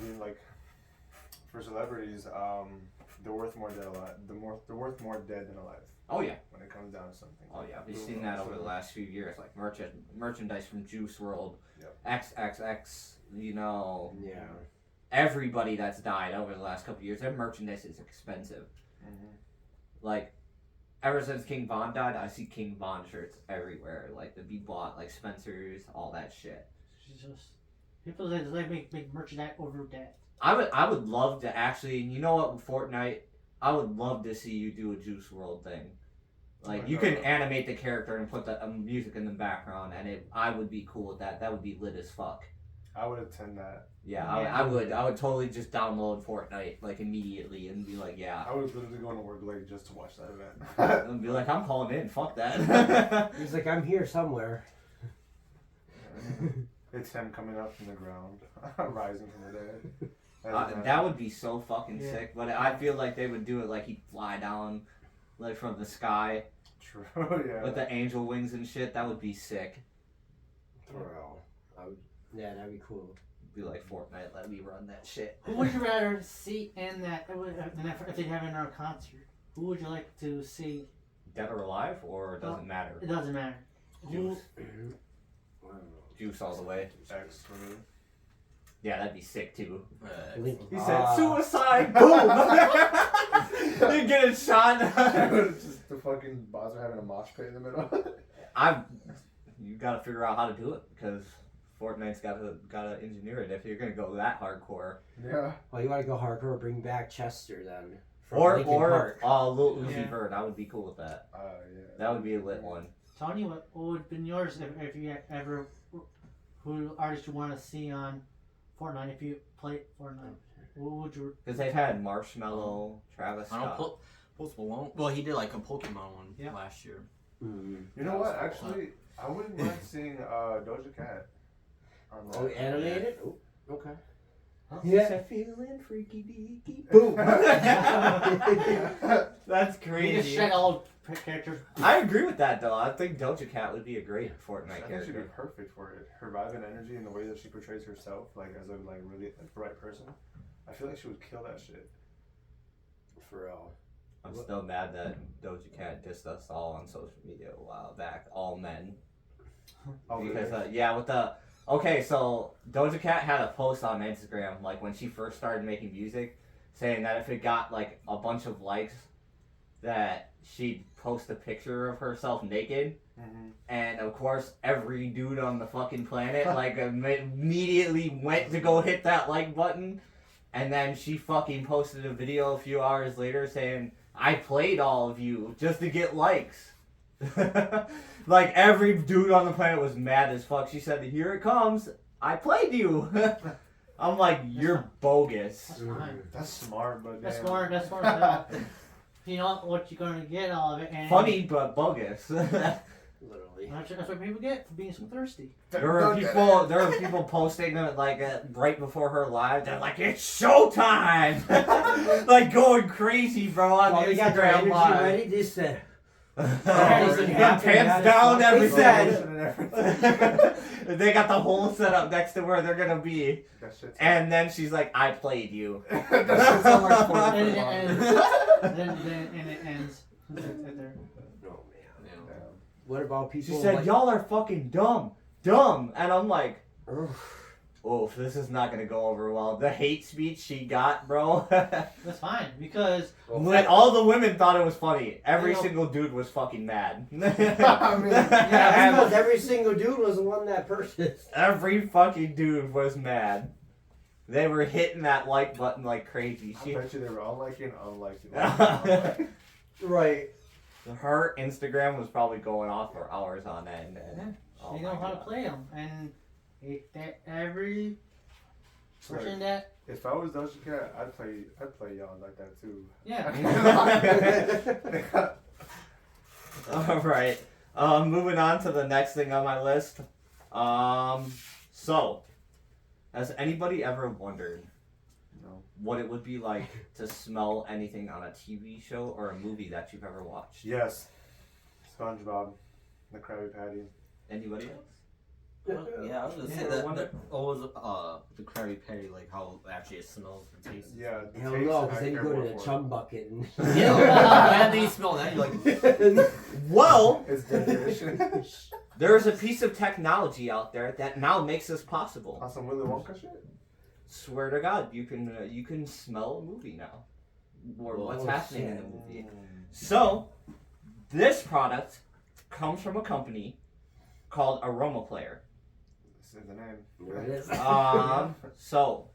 for celebrities, they're worth more dead alive. They're worth more dead than alive. Oh yeah. When it comes down to something. Oh yeah, we've seen that over the last few years, like merchandise from Juice WRLD, Yep. XXX, Yeah. everybody that's died over the last couple of years, their merchandise is expensive. Like, ever since King Von died, I see King Von shirts everywhere, like to be bought, like Spencer's, all that shit. It's just people that make merchandise over debt. I would love to actually, with Fortnite, I would love to see you do a Juice WRLD thing. Like, you can animate the character and put the music in the background, and I would be cool with that. That would be lit as fuck. I would attend that. Yeah, Yeah. I would totally just download Fortnite, like, immediately and be like, yeah. I would literally go into work late just to watch that event. And be like, I'm calling in, fuck that. He's like, I'm here somewhere. It's him coming up from the ground, rising from the dead. That would be so fucking Yeah. sick, but I feel like they would do it like he'd fly down, like, from the sky, True. Yeah. with the angel wings and shit. That would be sick. Bro, yeah, that'd be cool. Be like Fortnite, let me run that shit. Who would you rather see in that if they have another concert? Who would you like to see? Dead or alive, or doesn't matter? It doesn't matter. Who, Juice all the way. X for me. Yeah, that'd be sick too. He said Ah. suicide. Boom. You're getting shot. Just the fucking bots are having a mosh pit in the middle. You gotta figure out how to do it because Fortnite's gotta engineer it if you're gonna go that hardcore. Yeah. Well, you want to go hardcore? Bring back Chester then. From Or Linkin Park. Lil Uzi Yeah. Vert. I would be cool with that. Yeah. That would be a lit one. Tony, what would have been yours if you had ever? Who artist you want to see on Fortnite if you played Fortnite? Who would you? Because they've had Marshmello, Travis I don't Scott. Post Malone. Well, he did like a Pokemon one Yeah. last year. Mm. You know what? Actually, I wouldn't mind seeing Doja Cat. On Oh, that. animated? Oh, okay. Yeah. Feeling freaky deaky. Boom. That's You just crazy. shed all characters. I agree with that though. I think Doja Cat would be a great I Fortnite think she'd character. be perfect for it. Her vibe and energy and the way that she portrays herself, like as a really bright person, I feel like she would kill that shit. For real. I'm still mad that Doja Cat dissed us all on social media a while back, all men. Oh, Because really? with the so Doja Cat had a post on Instagram like when she first started making music, saying that if it got like a bunch of likes, that she'd post a picture of herself naked. Mhm. And of course, every dude on the fucking planet like immediately went to go hit that like button, and then she fucking posted a video a few hours later saying, "I played all of you just to get likes." Like every dude on the planet was mad as fuck. She said, "Here it comes. I played you." I'm like, "You're bogus." That's fine. That's smart, but That's damn. smart. That's smart. You know what you're gonna get all of it. And Funny but bogus. Literally. That's what people get for being so thirsty. There were people posting it like right before her live. They're like, "It's showtime!" Like going crazy, bro, on Oh, they got their Instagram energy live. ready. They said, Pants down, They everything. said. They got the whole setup next to where they're gonna be, That shit's and then she's like, "I played you." that shit sound like sports And, football. then it ends. Right there. Oh man. Yeah. What about She people? said, like, "Y'all are fucking dumb, and I'm like, Ugh. "Oh, this is not gonna go over well." The hate speech she got, bro. That's fine because Like, all the women thought it was funny. Every You know- single dude was fucking mad. I mean, Yeah, because every single dude was the one that purchased. Every fucking dude was mad. They were hitting that like button like crazy. I She, bet you they were unliking. Right. her Instagram was probably going off for hours on end. And, oh they know my how to God. play them, and every Like, person that if I was Doja Cat, I'd play y'all like that too. yeah. All right. Moving on to the next thing on my list. So, has anybody ever wondered No. what it would be like to smell anything on a TV show or a movie that you've ever watched? Yes. SpongeBob, the Krabby Patty. Anybody else? Yeah, I was gonna say Yeah, that. wonder- The Krabby Patty, like how actually it smells and tastes. Yeah. the Hell taste, no, I because then you care go more to the for. chum bucket and. Yeah, and then you smell that, you're like, Well, It's definition. there is a piece of technology out there that now makes this possible. On some Willy Wonka shit? Swear to God, you can smell a movie now, or what's Oh, happening in shit. the movie. So, this product comes from a company called Aroma Player. This is the name. There it is. So,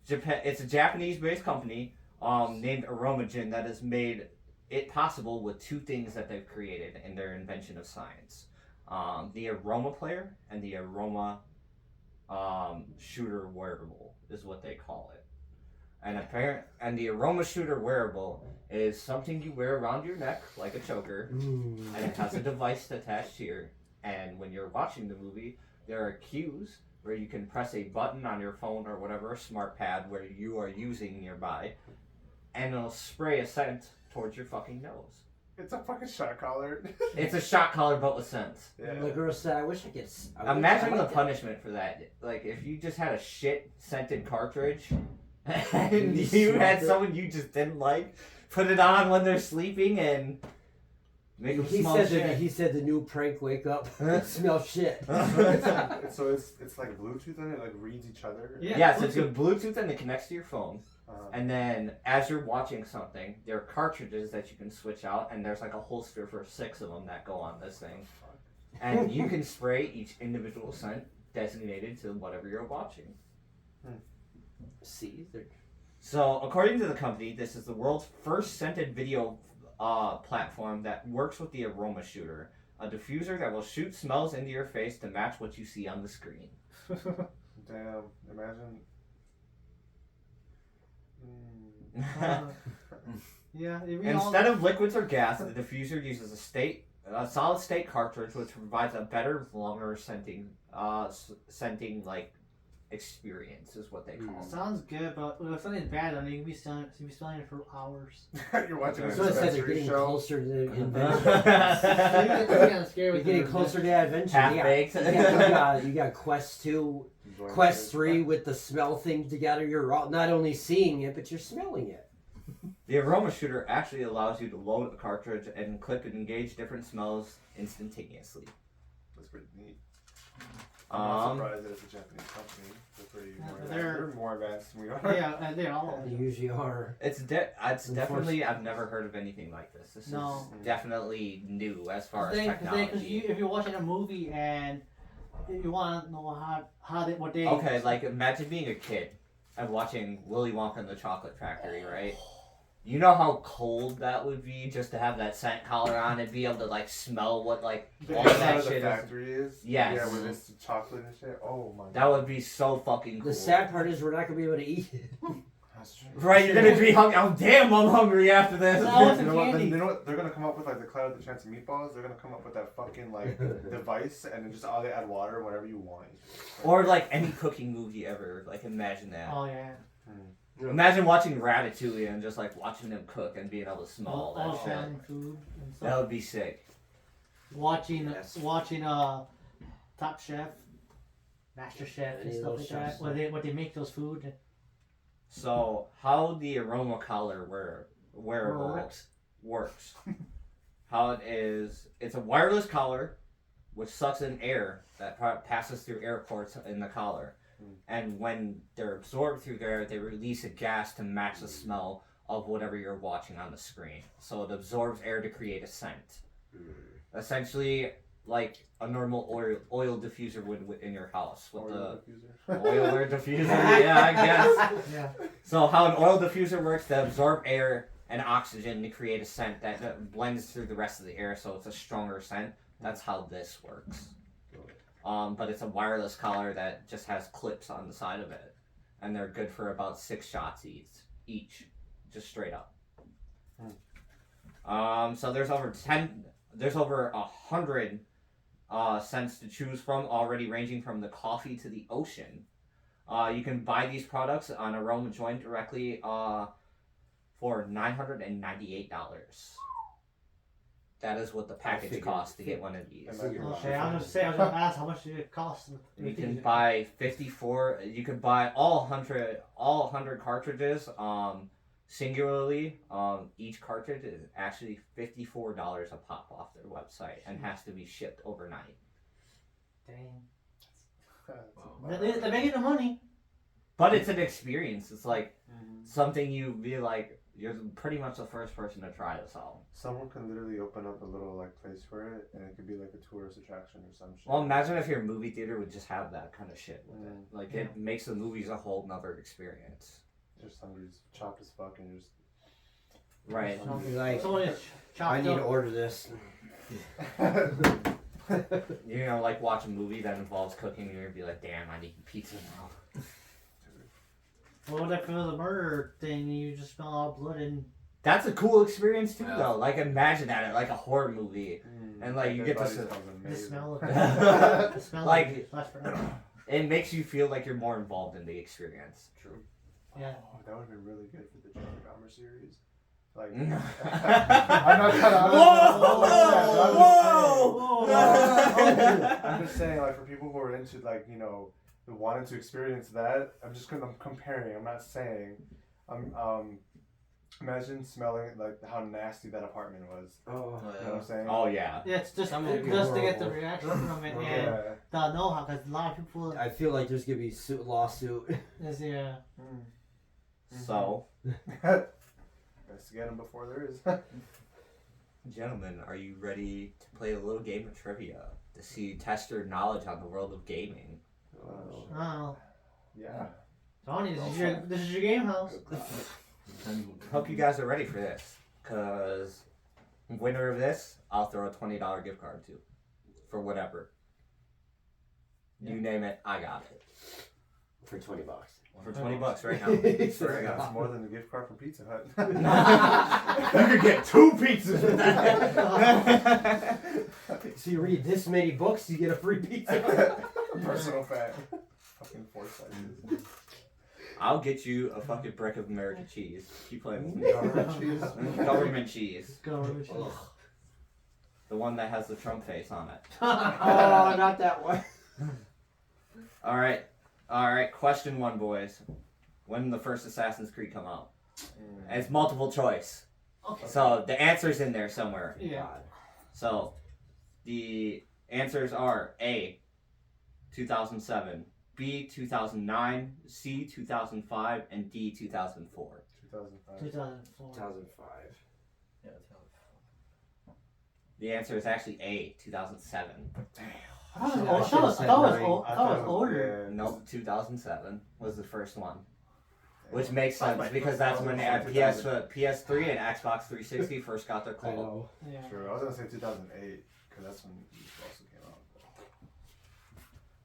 Japan. It's a Japanese-based company named Aromagen that has made it possible with two things that they've created in their invention of science: the Aroma Player and the Aroma Shooter Wearable is what they call it. And the Aroma Shooter Wearable is something you wear around your neck like a choker, Mm. and it has a device attached here. And when you're watching the movie, there are cues where you can press a button on your phone or whatever smart pad where you are using nearby, and it'll spray a scent towards your fucking nose. It's a fucking shot collar. It's a shot collar but with scents. Yeah. The girl said, "I wish I could." Imagine the like punishment for that. Like if you just had a shit scented cartridge, and You you had smelled it. someone you just didn't like, put it on when they're sleeping and make them He smell said shit. that he said the new prank wake up smell shit. So it's like Bluetooth and it like reads each other. Yeah. Yeah, so it's got Bluetooth and it connects to your phone. Uh, And then as you're watching something, there are cartridges that you can switch out, and there's like a holster for 6 of them that go on this thing. And you can spray each individual scent designated to whatever you're watching. See, they're So, according to the company, this is the world's first scented video platform that works with the aroma shooter, a diffuser that will shoot smells into your face to match what you see on the screen. damn. Imagine. Yeah. Instead of liquids or gas, the diffuser uses a solid state cartridge, which provides a better, longer scenting like experience, is what they call it. Sounds good, but if something's bad, I mean, you can be smelling it for hours. You're watching a so it said they're dispensary getting show. closer to the invention. It's kind of scary. You're with getting the- closer to that invention. Half Yeah. baked. You got Quest 2, Enjoying Quest it. 3 with the smell thing together. You're not only seeing it, but you're smelling it. The aroma shooter actually allows you to load a cartridge and click and engage different smells instantaneously. That's pretty neat. I'm not Um, surprised that it's a Japanese company. They're pretty Yeah, more but advanced. they're- They're more advanced than we are. Yeah, and they're all. They usually are. it's definitely, I've never heard of anything like this. This No. is definitely new as far as Because technology. if you're watching a movie and you want to know what they. Okay, like imagine being a kid and watching Willy Wonka and the Chocolate Factory, right? You know how cold that would be just to have that scent collar on and be able to like smell what like The all inside that of the shit is. factory is. Yes. Yeah, with this chocolate and shit. Oh my. That would be so fucking cool. The sad part is we're not gonna be able to eat it. That's true. Right, you're gonna be hungry. Oh damn, I'm hungry after this. No, it's You know, what, candy. you know what? They're gonna come up with like the Cloud of the Chance of Meatballs. They're gonna come up with that fucking like device, and then just all they add water whenever you want. Or like any cooking movie ever. Like imagine that. Oh yeah. Imagine watching Ratatouille and just like watching them cook and being able to smell all All that shit. smelling food and That stuff. would be sick. Watching Yes. Top Chef, Master Chef, and Any of stuff those like that. shows. What they make those food. So how the aroma collar wearable works. How it is, it's a wireless collar which sucks in air that passes through air ports in the collar. And when they're absorbed through there, they release a gas to match the smell of whatever you're watching on the screen. So it absorbs air to create a scent. Essentially, like a normal oil diffuser would in your house with Oil the diffuser. oil or diffuser. Yeah, I guess. Yeah. So how an oil diffuser works, they absorb air and oxygen to create a scent that blends through the rest of the air, so it's a stronger scent. That's how this works. But it's a wireless collar that just has clips on the side of it, and they're good for about 6 shots each, just straight up. So there's over 100 scents to choose from already, ranging from the coffee to the ocean. You can buy these products on Aroma Joint directly for $998. That is what the package figured- costs to get one of these. And like- Okay, I was gonna ask how much did it cost? You can buy 54. You can buy all 100 cartridges. Singularly. Each cartridge is actually $54 a pop off their website and has to be shipped overnight. Dang. Wow. They're making the money. But it's an experience. It's like Mhm. something you be like. You're pretty much the first person to try this out. Someone can literally open up a little like place for it, and it could be like a tourist attraction or some shit. Well, imagine if your movie theater would just have that kind of shit with it. Like Yeah. it makes the movies a whole nother experience. Just hungry, as chopped as fuck, and just. Right. You're like, Someone is chopped I need to up. order this. You know, like watch a movie that involves cooking, you're gonna be like, damn, I need pizza now. What if it was a murder thing and you just smell all blood and That's a cool experience too, Yeah. though. Like imagine that, like a horror movie. And, like, you Dead get to bodies sit- sounds the amazing. smell of Like- the smell like- of it lasts forever. It makes you feel like you're more involved in the experience. True. Yeah. Oh, that would have been really good for the Jeffrey Dahmer series. Like, I'm not trying to. I'm just saying, like, for people who are into, like, you know, wanting to experience that, I'm comparing. I'm not saying. Imagine smelling like how nasty that apartment was. Oh, You know what I'm saying? Oh yeah. Yeah, it's just Some would be just to get the horrible. reaction from it and Yeah. the know-how, because a lot of people. I feel like there's gonna be lawsuit. Is, yeah. So, Let's get them before there is. gentlemen, are you ready to play a little game of trivia to test your knowledge on the world of gaming? Oh, Yeah. Tony, this is your game house. Hope you guys are ready for this, cause winner of this, I'll throw a $20 gift card to, for whatever. You name it, I got it. For $20. For $20 right now. That's more than a gift card from Pizza Hut. You could get 2 pizzas with that. So you read this many books, you get a free pizza. Personal fact. Fucking 4 sizes. I'll get you a fucking brick of American cheese. Keep playing with me. Government cheese. Government cheese. Garbage. The one that has the Trump face on it. Oh, not that one. Alright, question 1, boys. When did the first Assassin's Creed come out? And it's multiple choice. Okay. So the answer's in there somewhere. Yeah. So the answers are A, 2007, B, 2009, C, 2005, and D, 2004. 2005. 2004. 2005. Yeah, The answer is actually A, 2007. I thought it Yeah, I was, should've I said thought it nine. was, I thought it was older. Yeah, Nope, 2007 was the first one. Which makes That's sense my because first that's one. when PS3 and Xbox 360 first got their I call. know. Yeah. True. I was gonna say 2008 because that's when these also came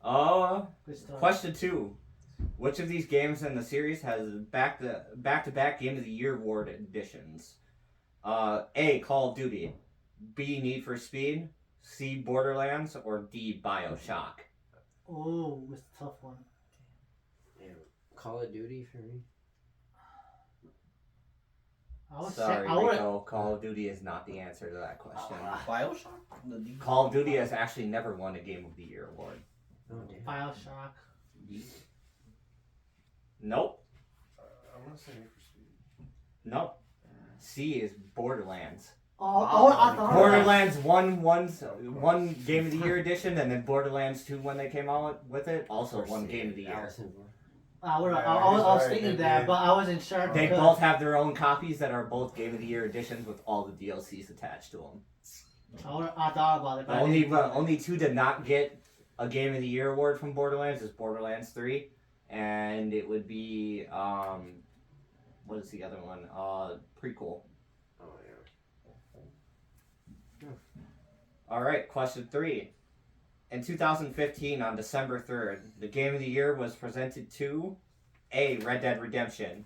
out. Good stuff. Question 2. Which of these games in the series has back-to-back Game of the Year award editions? A, Call of Duty, B, Need for Speed, C, Borderlands, or D, BioShock? Oh, it's a tough one. Call of Duty for me. I would Sorry, say I would. Rico, Call of Duty is not the answer to that question. Bioshock? The D- Call of Duty has actually never won a Game of the Year award. Oh, damn. Bioshock. Nope. I'm gonna say Need for Speed. Nope. C is Borderlands. Oh, I thought. Borderlands one Game of the Year edition, and then Borderlands 2 when they came out with it, also one Game of the Year. I was Right, thinking they that, did. but I wasn't sure. They because- both have their own copies that are both Game of the Year editions with all the DLCs attached to them. I thought about it. The But only 2 did not get a Game of the Year award from Borderlands is Borderlands 3, and it would be what is the other one? Prequel. Oh, yeah. All right, question 3. In 2015, on December 3rd, the Game of the Year was presented to A, Red Dead Redemption,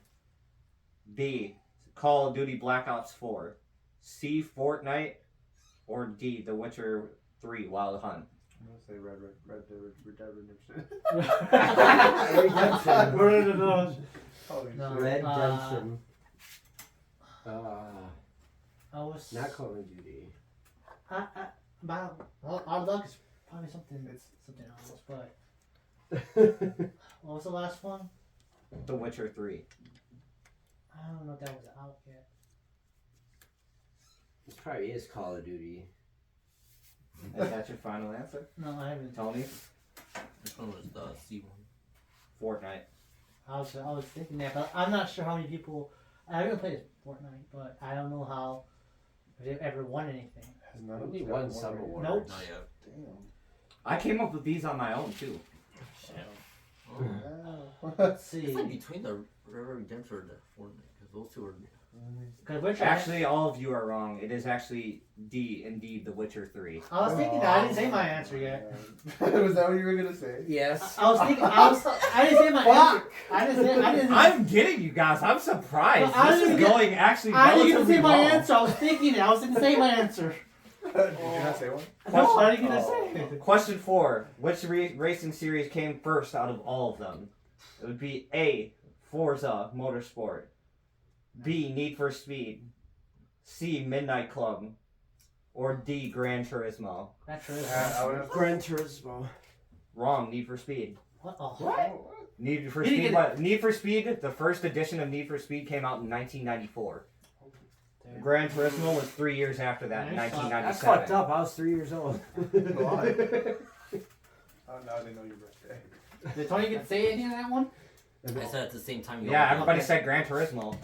B, Call of Duty Black Ops 4, C, Fortnite, or D, The Witcher 3 Wild Hunt. I'm gonna say Red Dead Redemption. Redemption. We're into those. Holy No. shit. Redemption. I was Not Call of Duty. Our luck is probably something It's- else. But what was the last one? The Witcher 3. I don't know if that was out yet. This probably is Call of Duty. Is that your final answer? No, I haven't. Tony? Which one was the C one? Fortnite. I was thinking that, but I'm not sure how many people. I haven't played Fortnite, but I don't know how if they've ever won anything. Has none of Only these won got some right? award. Nope. Not yet. Damn. I came up with these on my own, too. Oh. Wow. Let's see. It's like between the River Redemption and the Fortnite, because those two are. Because Witcher. Actually, all of you are wrong. It is actually D, indeed, The Witcher 3. I was thinking that I didn't say my answer yet. Was that what you were gonna say? Yes. I was thinking. I didn't say my answer. I didn't. I'm getting you guys. I'm surprised. Well, I This is didn't get- going actually I didn't relatively say my well. answer. I was thinking it. I was going to say my answer. Did you not say one? No, what are you gonna Oh. say? Question 4. Which racing series came first out of all of them? It would be A, Forza Motorsport, B, Need for Speed, C. Midnight Club, or D. Gran Turismo? That's true. I would have. Gran Turismo. Wrong. Need for Speed. What? Oh, What? Need for He didn't Speed. get What? Need for Speed. The first edition of Need for Speed came out in 1994. Damn. Gran Turismo was 3 years after that, in Nice. That's 1997. fucked up. I was 3 years old. Why? Oh, now they know your birthday. Did Tony get to say anything on that one? I said at the same time. Yeah, everybody Okay. said Gran Turismo.